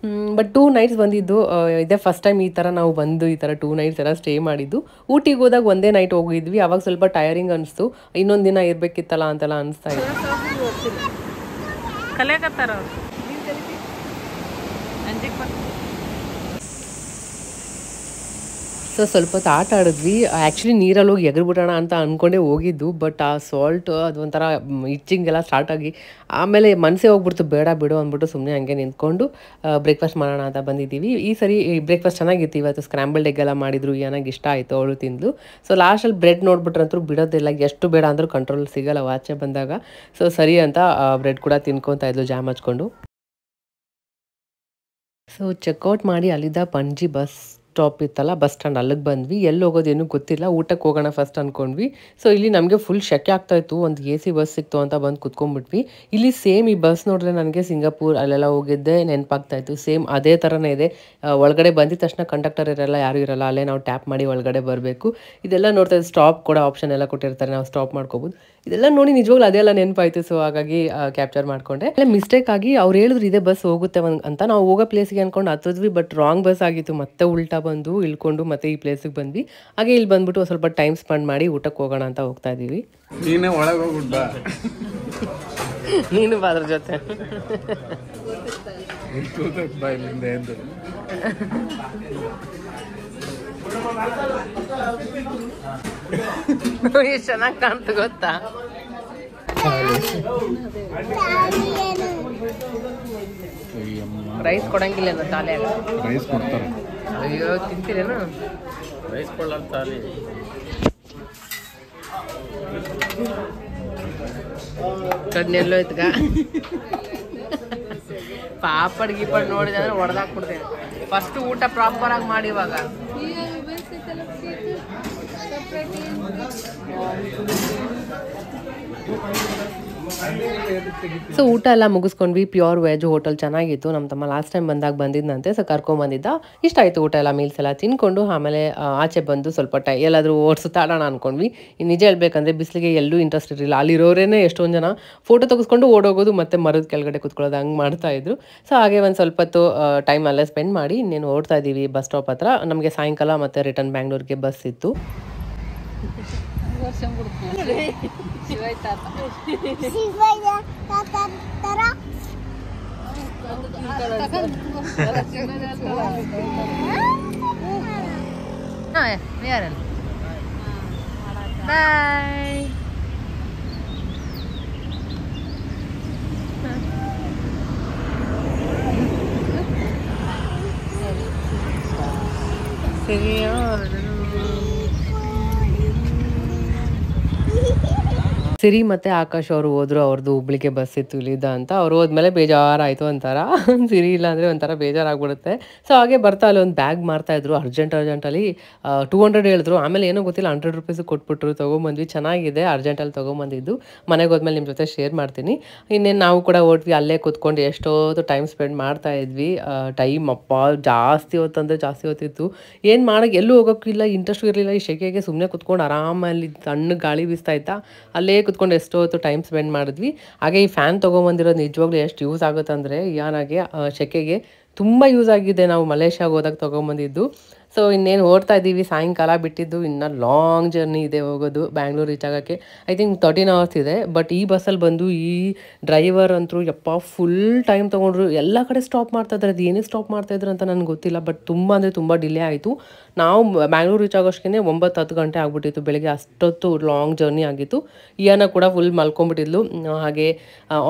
ಬಟ್ 2 ನೈಟ್ಸ್ ಬಂದಿದ್ದು. ಇದೇ ಫಸ್ಟ್ ಟೈಮ್ ಈ ಥರ ನಾವು ಬಂದು ಈ ಥರ 2 ನೈಟ್ಸ್ ಎಲ್ಲ ಸ್ಟೇ ಮಾಡಿದ್ದು. ಊಟಿಗೆ ಹೋದಾಗ ಒಂದೇ ನೈಟ್ ಹೋಗಿದ್ವಿ. ಆವಾಗ ಸ್ವಲ್ಪ ಟಯರಿಂಗ್ ಅನಿಸ್ತು. ಇನ್ನೊಂದು ದಿನ ಇರಬೇಕಿತ್ತಲ್ಲ ಅಂತೆಲ್ಲ ಅನಿಸ್ತಾ ಇತ್ತು. ಕಲಿಯಕತ್ತಾರ ಸೊ ಸ್ವಲ್ಪ ಹೊತ್ತು ಆಟ ಆಡಿದ್ವಿ. ಆ್ಯಕ್ಚುಲಿ ನೀರಲ್ಲಿ ಹೋಗಿ ಎಗರ್ಬಿಡೋಣ ಅಂತ ಅಂದ್ಕೊಂಡೇ ಹೋಗಿದ್ದು. ಬಟ್ ಆ ಸಾಲ್ಟ್ ಅದೊಂಥರ ಇಚ್ಚಿಂಗೆಲ್ಲ ಸ್ಟಾರ್ಟ್ ಆಗಿ ಆಮೇಲೆ ಮನಸ್ಸೇ ಹೋಗ್ಬಿಡ್ತು. ಬೇಡ ಬಿಡು ಅಂದ್ಬಿಟ್ಟು ಸುಮ್ಮನೆ ಹಂಗೆ ನಿಂತ್ಕೊಂಡು ಬ್ರೇಕ್ಫಾಸ್ಟ್ ಮಾಡೋಣ ಅಂತ ಬಂದಿದ್ದೀವಿ. ಈ ಸರಿ ಬ್ರೇಕ್ಫಾಸ್ಟ್ ಚೆನ್ನಾಗಿತ್ತು. ಇವತ್ತು ಸ್ಕ್ರಾಂಬಲ್ಡ್ ಎಗ್ ಎಲ್ಲ ಮಾಡಿದ್ರು. ನನಗೆ ಇಷ್ಟ ಆಯಿತು, ಅವಳು ತಿಂದು. ಸೊ ಲಾಸ್ಟಲ್ಲಿ ಬ್ರೆಡ್ ನೋಡ್ಬಿಟ್ರಂತೂ ಬಿಡೋದಿಲ್ಲ. ಎಷ್ಟು ಬೇಡ ಅಂದರೂ ಕಂಟ್ರೋಲ್ ಸಿಗೋಲ್ಲ ಆಚೆ ಬಂದಾಗ. ಸೊ ಸರಿ ಅಂತ ಬ್ರೆಡ್ ಕೂಡ ತಿನ್ಕೊತಾ ಇದ್ಲು ಜಾಮ್ ಹಚ್ಕೊಂಡು. ಸೊ ಚೆಕ್ಔಟ್ ಮಾಡಿ ಅಲ್ಲಿದ್ದ ಪಣಜಿ ಬಸ್ ಸ್ಟಾಪ್ ಇತ್ತಲ್ಲ, ಬಸ್ ಸ್ಟ್ಯಾಂಡ್, ಅಲ್ಲಿಗೆ ಬಂದ್ವಿ. ಎಲ್ಲಿ ಹೋಗೋದೇನು ಗೊತ್ತಿಲ್ಲ. ಊಟಕ್ಕೆ ಹೋಗೋಣ ಫಸ್ಟ್ ಅಂದ್ಕೊಂಡ್ವಿ. ಸೊ ಇಲ್ಲಿ ನಮಗೆ ಫುಲ್ ಶೆಕೆ ಆಗ್ತಾಯಿತ್ತು. ಒಂದು AC ಬಸ್ ಸಿಕ್ತು ಅಂತ ಬಂದು ಕುತ್ಕೊಂಡ್ಬಿಟ್ವಿ. ಇಲ್ಲಿ ಸೇಮ್ ಈ ಬಸ್ ನೋಡಿದ್ರೆ ನನಗೆ ಸಿಂಗಾಪುರ್ ಅಲ್ಲೆಲ್ಲ ಹೋಗಿದ್ದೆ ನೆನಪಾಗ್ತಾಯಿತ್ತು. ಸೇಮ್ ಅದೇ ಥರನೇ ಇದೆ. ಒಳಗಡೆ ಬಂದಿದ ತಕ್ಷಣ ಕಂಡಕ್ಟರ್ ಇರಲ್ಲ, ಯಾರೂ ಇರಲ್ಲ. ಅಲ್ಲೇ ನಾವು ಟ್ಯಾಪ್ ಮಾಡಿ ಒಳಗಡೆ ಬರಬೇಕು. ಇದೆಲ್ಲ ನೋಡ್ತಾ ಇದ್ದೆ. ಸ್ಟಾಪ್ ಕೂಡ ಆಪ್ಷನ್ ಎಲ್ಲ ಕೊಟ್ಟಿರ್ತಾರೆ, ನಾವು ಸ್ಟಾಪ್ ಮಾಡ್ಕೋಬೋದು. ಇದೆಲ್ಲ ನೋಡಿ ನಿಜವಾಗ್ಲೂ ಅದೆಲ್ಲ ನೆನಪಾಯಿತು. ಸೊ ಹಾಗಾಗಿ ಕ್ಯಾಪ್ಚರ್ ಮಾಡಿಕೊಂಡೆ. ಅಲ್ಲೇ ಮಿಸ್ಟೇಕ್ ಆಗಿ ಅವ್ರು ಹೇಳಿದ್ರು ಇದೇ ಬಸ್ ಹೋಗುತ್ತೆ ಅಂತ. ನಾವು ಹೋಗೋ ಪ್ಲೇಸಿಗೆ ಅಂದ್ಕೊಂಡು ಹತ್ತಿದ್ವಿ. ಬಟ್ ರಾಂಗ್ ಬಸ್ ಆಗಿತ್ತು. ಮತ್ತೆ ಉಲ್ಟಾ ಬಂದು ಇಳ್ಕೊಂಡು ಮತ್ತೆ ಈ ಪ್ಲೇಸಿಗೆ ಬಂದ್ವಿ. ಹಾಗೆ ಇಲ್ಲಿ ಬಂದ್ಬಿಟ್ಟು ಸ್ವಲ್ಪ ಟೈಮ್ ಸ್ಪೆಂಡ್ ಮಾಡಿ ಊಟಕ್ಕೆ ಹೋಗೋಣ ಅಂತ ಹೋಗ್ತಾ ಇದ್ದೀವಿ. ನೀನೇ ಒಳಗೆ ಹೋಗ್ಬಿಟ್ಟ, ನೀನು ಬಾ ಅದ್ರ ಜೊತೆ. ಎಷ್ಟು ಚೆನ್ನಾಗಿ ಕಾಣ್ತು ಗೊತ್ತಾ? ರೈಸ್ ಕೊಡಂಗಿಲ್ಲ ಅಂತ ತಾಲೆ. ರೈಸ್ ಕೊಡ್ತಾರೆ. ಅಯ್ಯೋ ತಿಂತೀರೇನು? ರೈಸ್ ಕೊಳ್ಳಂತಾನೆ. ಕಡ್ನೆಲ್ಲೋ ಐತ್ಗ. ಪಾಪಡ್ ಗೀಪಡ್ ನೋಡಿದೆ ಅಂದ್ರೆ ಹೊಡೆದಾಕ್ಬಿಡ್ತೇನೆ. ಫಸ್ಟ್ ಊಟ ಪ್ರಾಪರ್ ಆಗಿ ಮಾಡಿ ಇವಾಗ. ಸೊ ಊಟ ಎಲ್ಲ ಮುಗಿಸ್ಕೊಂಡ್ವಿ. ಪ್ಯೂರ್ ವೆಜ್ ಹೋಟೆಲ್ ಚೆನ್ನಾಗಿತ್ತು. ನಮ್ಮ ತಮ್ಮ ಲಾಸ್ಟ್ ಟೈಮ್ ಬಂದಾಗ ಬಂದಿದ್ದಂತೆ, ಸೊ ಕರ್ಕೊಂಬಂದಿದ್ದ. ಇಷ್ಟ ಆಯಿತು ಊಟ ಎಲ್ಲ, ಮೀಲ್ಸ್ ಎಲ್ಲ ತಿನ್ಕೊಂಡು ಆಮೇಲೆ ಆಚೆ ಬಂದು ಸ್ವಲ್ಪ ಎಲ್ಲಾದರೂ ಸುತ್ತಾಡೋಣ ಅಂದ್ಕೊಂಡ್ವಿ. ನಿಜ ಹೇಳ್ಬೇಕಂದ್ರೆ ಬಿಸಿಲಿಗೆ ಎಲ್ಲೂ ಇಂಟ್ರೆಸ್ಟ್ ಇರಲಿಲ್ಲ. ಅಲ್ಲಿರೋರೇನೆ ಎಷ್ಟೊಂದು ಜನ ಫೋಟೋ ತೆಗೆಸ್ಕೊಂಡು ಓಡೋಗೋದು ಮತ್ತು ಮರದ ಕೆಳಗಡೆ ಕೂತ್ಕೊಳ್ಳೋದು ಹಂಗೆ ಮಾಡ್ತಾಯಿದ್ರು. ಸೊ ಹಾಗೆ ಒಂದು ಸ್ವಲ್ಪ ಹೊತ್ತು ಟೈಮ್ ಅಲ್ಲೇ ಸ್ಪೆಂಡ್ ಮಾಡಿ ಇನ್ನೇನು ಓಡ್ತಾ ಇದ್ದೀವಿ ಬಸ್ ಸ್ಟಾಪ್ ಹತ್ರ. ನಮಗೆ ಸಾಯಂಕಾಲ ಮತ್ತು ರಿಟರ್ನ್ ಬ್ಯಾಂಗ್ಳೂರಿಗೆ ಬಸ್ ಇತ್ತು. ಬಾಯ್. ಸಿರಿ ಮತ್ತು ಆಕಾಶ್ ಅವರು ಹೋದ್ರು. ಅವ್ರದ್ದು ಹುಬ್ಳಿಗೆ ಬಸ್ ಇತ್ತು ಇಲ್ಲಿದ್ದ ಅಂತ. ಅವ್ರು ಹೋದ್ಮೇಲೆ ಬೇಜಾರಾಯಿತು ಒಂಥರ. ಸಿರಿ ಇಲ್ಲ ಅಂದರೆ ಒಂಥರ ಬೇಜಾರಾಗ್ಬಿಡುತ್ತೆ. ಸೊ ಹಾಗೆ ಬರ್ತಾ ಅಲ್ಲಿ ಒಂದು ಬ್ಯಾಗ್ ಮಾರ್ತಾಯಿದ್ರು. ಅರ್ಜೆಂಟಲ್ಲಿ 200 ಹೇಳಿದ್ರು. ಆಮೇಲೆ ಏನೋ ಗೊತ್ತಿಲ್ಲ 100 ರೂಪೀಸ್ ಕೊಟ್ಬಿಟ್ರು. ತೊಗೊಂಬಂದ್ವಿ. ಚೆನ್ನಾಗಿದೆ, ಅರ್ಜೆಂಟಲ್ಲಿ ತೊಗೊಂಬಂದಿದ್ದು. ಮನೆಗೆ ಹೋದ್ಮೇಲೆ ನಿಮ್ಮ ಜೊತೆ ಶೇರ್ ಮಾಡ್ತೀನಿ. ಇನ್ನೇನು ನಾವು ಕೂಡ ಓದ್ವಿ. ಅಲ್ಲೇ ಕೂತ್ಕೊಂಡು ಎಷ್ಟೊತ್ತು ಟೈಮ್ ಸ್ಪೆಂಡ್ ಮಾಡ್ತಾ ಇದ್ವಿ. ಟೈಮ್ ಅಪ್ಪ ಜಾಸ್ತಿ ಹೊತ್ತಂದರೆ ಜಾಸ್ತಿ ಹೊತ್ತಿತ್ತು. ಏನು ಮಾಡೋಕ್ಕೆ ಎಲ್ಲೂ ಹೋಗೋಕ್ಕಿಲ್ಲ, ಇಂಟ್ರೆಸ್ಟು ಇರಲಿಲ್ಲ. ಈ ಸೆಕೆಗೆ ಸುಮ್ಮನೆ ಕೂತ್ಕೊಂಡು ಆರಾಮಲ್ಲಿ ತಣ್ಣಗೆ ಗಾಳಿ ಬೀಸ್ತಾ ಇತ್ತಾ, ಅಲ್ಲೇ ಕೂತ್ಕೊಂಡು ಎಷ್ಟೋ ಹೊತ್ತು ಟೈಮ್ ಸ್ಪೆಂಡ್ ಮಾಡಿದ್ವಿ. ಹಾಗೆ ಈ ಫ್ಯಾನ್ ತೊಗೊಂಬಂದಿರೋದು ನಿಜವಾಗ್ಲೂ ಎಷ್ಟು ಯೂಸ್ ಆಗುತ್ತೆ ಅಂದರೆ ಯಾನಾಗೆ ಸೆಕೆಗೆ ತುಂಬ ಯೂಸ್ ಆಗಿದೆ. ನಾವು ಮಲೇಷ್ಯಾಗೆ ಹೋದಾಗ ತೊಗೊಂಬಂದಿದ್ದು. ಸೊ ಇನ್ನೇನು ಓಡ್ತಾ ಇದ್ದೀವಿ. ಸಾಯಂಕಾಲ ಬಿಟ್ಟಿದ್ದು, ಇನ್ನು ಲಾಂಗ್ ಜರ್ನಿ ಇದೆ ಹೋಗೋದು ಬ್ಯಾಂಗ್ಳೂರು ರೀಚ್ ಆಗೋಕ್ಕೆ. ಐ ಥಿಂಕ್ 13 ಅವರ್ಸ್ ಇದೆ. ಬಟ್ ಈ ಬಸ್ಸಲ್ಲಿ ಬಂದು ಈ ಡ್ರೈವರ್ ಅಂತೂ ಯಪ್ಪ ಫುಲ್ ಟೈಮ್ ತೊಗೊಂಡ್ರು. ಎಲ್ಲ ಕಡೆ ಸ್ಟಾಪ್ ಮಾಡ್ತಾಯಿದ್ರು. ಅದು ಏನೇ ಸ್ಟಾಪ್ ಮಾಡ್ತಾಯಿದ್ರು ಅಂತ ನನಗೆ ಗೊತ್ತಿಲ್ಲ. ಬಟ್ ತುಂಬ ಅಂದರೆ ತುಂಬ ಡಿಲೇ ಆಯಿತು. ನಾವು ಬ್ಯಾಂಗ್ಳೂರು ರೀಚ್ ಆಗೋಷ್ಟೇ 9-10 ಗಂಟೆ ಆಗ್ಬಿಟ್ಟಿತ್ತು ಬೆಳಗ್ಗೆ. ಅಷ್ಟೊತ್ತು ಲಾಂಗ್ ಜರ್ನಿ ಆಗಿತ್ತು. ಇಯಾನ ಕೂಡ ಫುಲ್ ಮಲ್ಕೊಂಡ್ಬಿಟ್ಟಿದ್ಲು. ಹಾಗೆ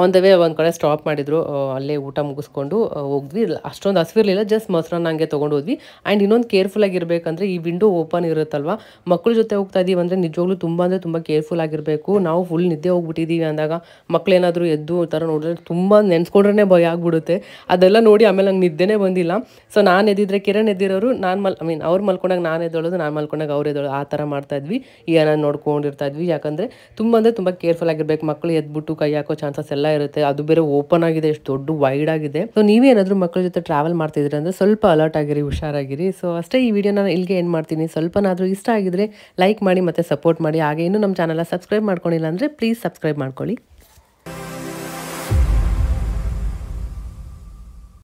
ಆನ್ ದ ವೇ ಒಂದು ಕಡೆ ಸ್ಟಾಪ್ ಮಾಡಿದ್ರು. ಅಲ್ಲೇ ಊಟ ಮುಗಿಸ್ಕೊಂಡು ಹೋದ್ವಿ. ಅಷ್ಟೊಂದು ಹಸಿವಿರಲಿಲ್ಲ, ಜಸ್ಟ್ ಮೊಸರನ್ನ ಹಂಗೆ ತೊಗೊಂಡು ಹೋದ್ವಿ. ಆ್ಯಂಡ್ ಇನ್ನೊಂದು ಕೇರ್ಫುಲ್ ಆಗಿರಬೇಕಂದ್ರೆ ಈ ವಿಂಡೋ ಓಪನ್ ಇರುತ್ತಲ್ವ, ಮಕ್ಕಳ ಜೊತೆ ಹೋಗ್ತಾ ಇದ್ದೀವಿ ಅಂದರೆ ನಿಜವಾಗ್ಲೂ ತುಂಬ ಅಂದರೆ ತುಂಬ ಕೇರ್ಫುಲ್ ಆಗಿರಬೇಕು. ನಾವು ಫುಲ್ ನಿದ್ದೆ ಹೋಗ್ಬಿಟ್ಟಿದ್ದೀವಿ ಅಂದಾಗ ಮಕ್ಕಳೇನಾದರೂ ಎದ್ದು ಈ ಥರ ನೋಡಿದ್ರೆ ತುಂಬ ನೆನೆಸ್ಕೊಂಡ್ರೆ ಭಯ ಆಗಿಬಿಡುತ್ತೆ. ಅದೆಲ್ಲ ನೋಡಿ ಆಮೇಲೆ ನಂಗೆ ನಿದ್ದೆನೇ ಬಂದಿಲ್ಲ. ಸೊ ನಾನು ಎದ್ದಿದ್ರೆ ಕಿರಣ್ ಎದ್ದಿರೋರು, ಅವ್ರು ಮಲ್ಕೊಂಡಾಗ ನಾನು ಎದ್ದೊಳೋದು, ನಾನು ಮಲ್ಕೊಂಡಾಗ ಅವ್ರು ಎದ್ದೊಳೋದು, ಆ ಥರ ಮಾಡ್ತಾಯಿದ್ವಿ. ಈಗ ನಾನು ನೋಡ್ಕೊಂಡಿರ್ತಾ ಇದ್ವಿ. ಯಾಕಂದರೆ ತುಂಬ ಅಂದರೆ ತುಂಬ ಕೇರ್ಫುಲ್ ಆಗಿರಬೇಕು. ಮಕ್ಕಳು ಎದ್ಬಿಟ್ಟು ಕೈ ಹಾಕೋ ಚಾನ್ಸಸ್ ಎಲ್ಲ ಇರುತ್ತೆ. ಅದು ಬೇರೆ ಓಪನ್ ಆಗಿದೆ, ಎಷ್ಟು ದೊಡ್ಡ ವೈಡ್ ಆಗಿದೆ. ಸೊ ನೀವೇನಾದರೂ ಮಕ್ಕಳ ಜೊತೆ ಟ್ರಾವೆಲ್ ಮಾಡ್ತಿದ್ದೀರಿ ಅಂದರೆ ಸ್ವಲ್ಪ ಅಲರ್ಟ್ ಆಗಿರಿ, ಹುಷಾರಾಗಿರಿ. ಸೊ ಅಷ್ಟೇ, ಈ ವಿಡಿಯೋನ ಇಲ್ಲಿಗೆ ಏನು ಮಾಡ್ತೀನಿ. ಸ್ವಲ್ಪನಾದರೂ ಇಷ್ಟ ಆಗಿದ್ರೆ ಲೈಕ್ ಮಾಡಿ ಮತ್ತು ಸಪೋರ್ಟ್ ಮಾಡಿ. ಹಾಗೆ ಇನ್ನೂ ನಮ್ಮ ಚಾನಲ್ನ ಸಬ್ಸ್ಕ್ರೈಬ್ ಮಾಡ್ಕೊಂಡಿಲ್ಲ ಅಂದರೆ ಪ್ಲೀಸ್ ಸಬ್ಸ್ಕ್ರೈಬ್ ಮಾಡ್ಕೊಳ್ಳಿ.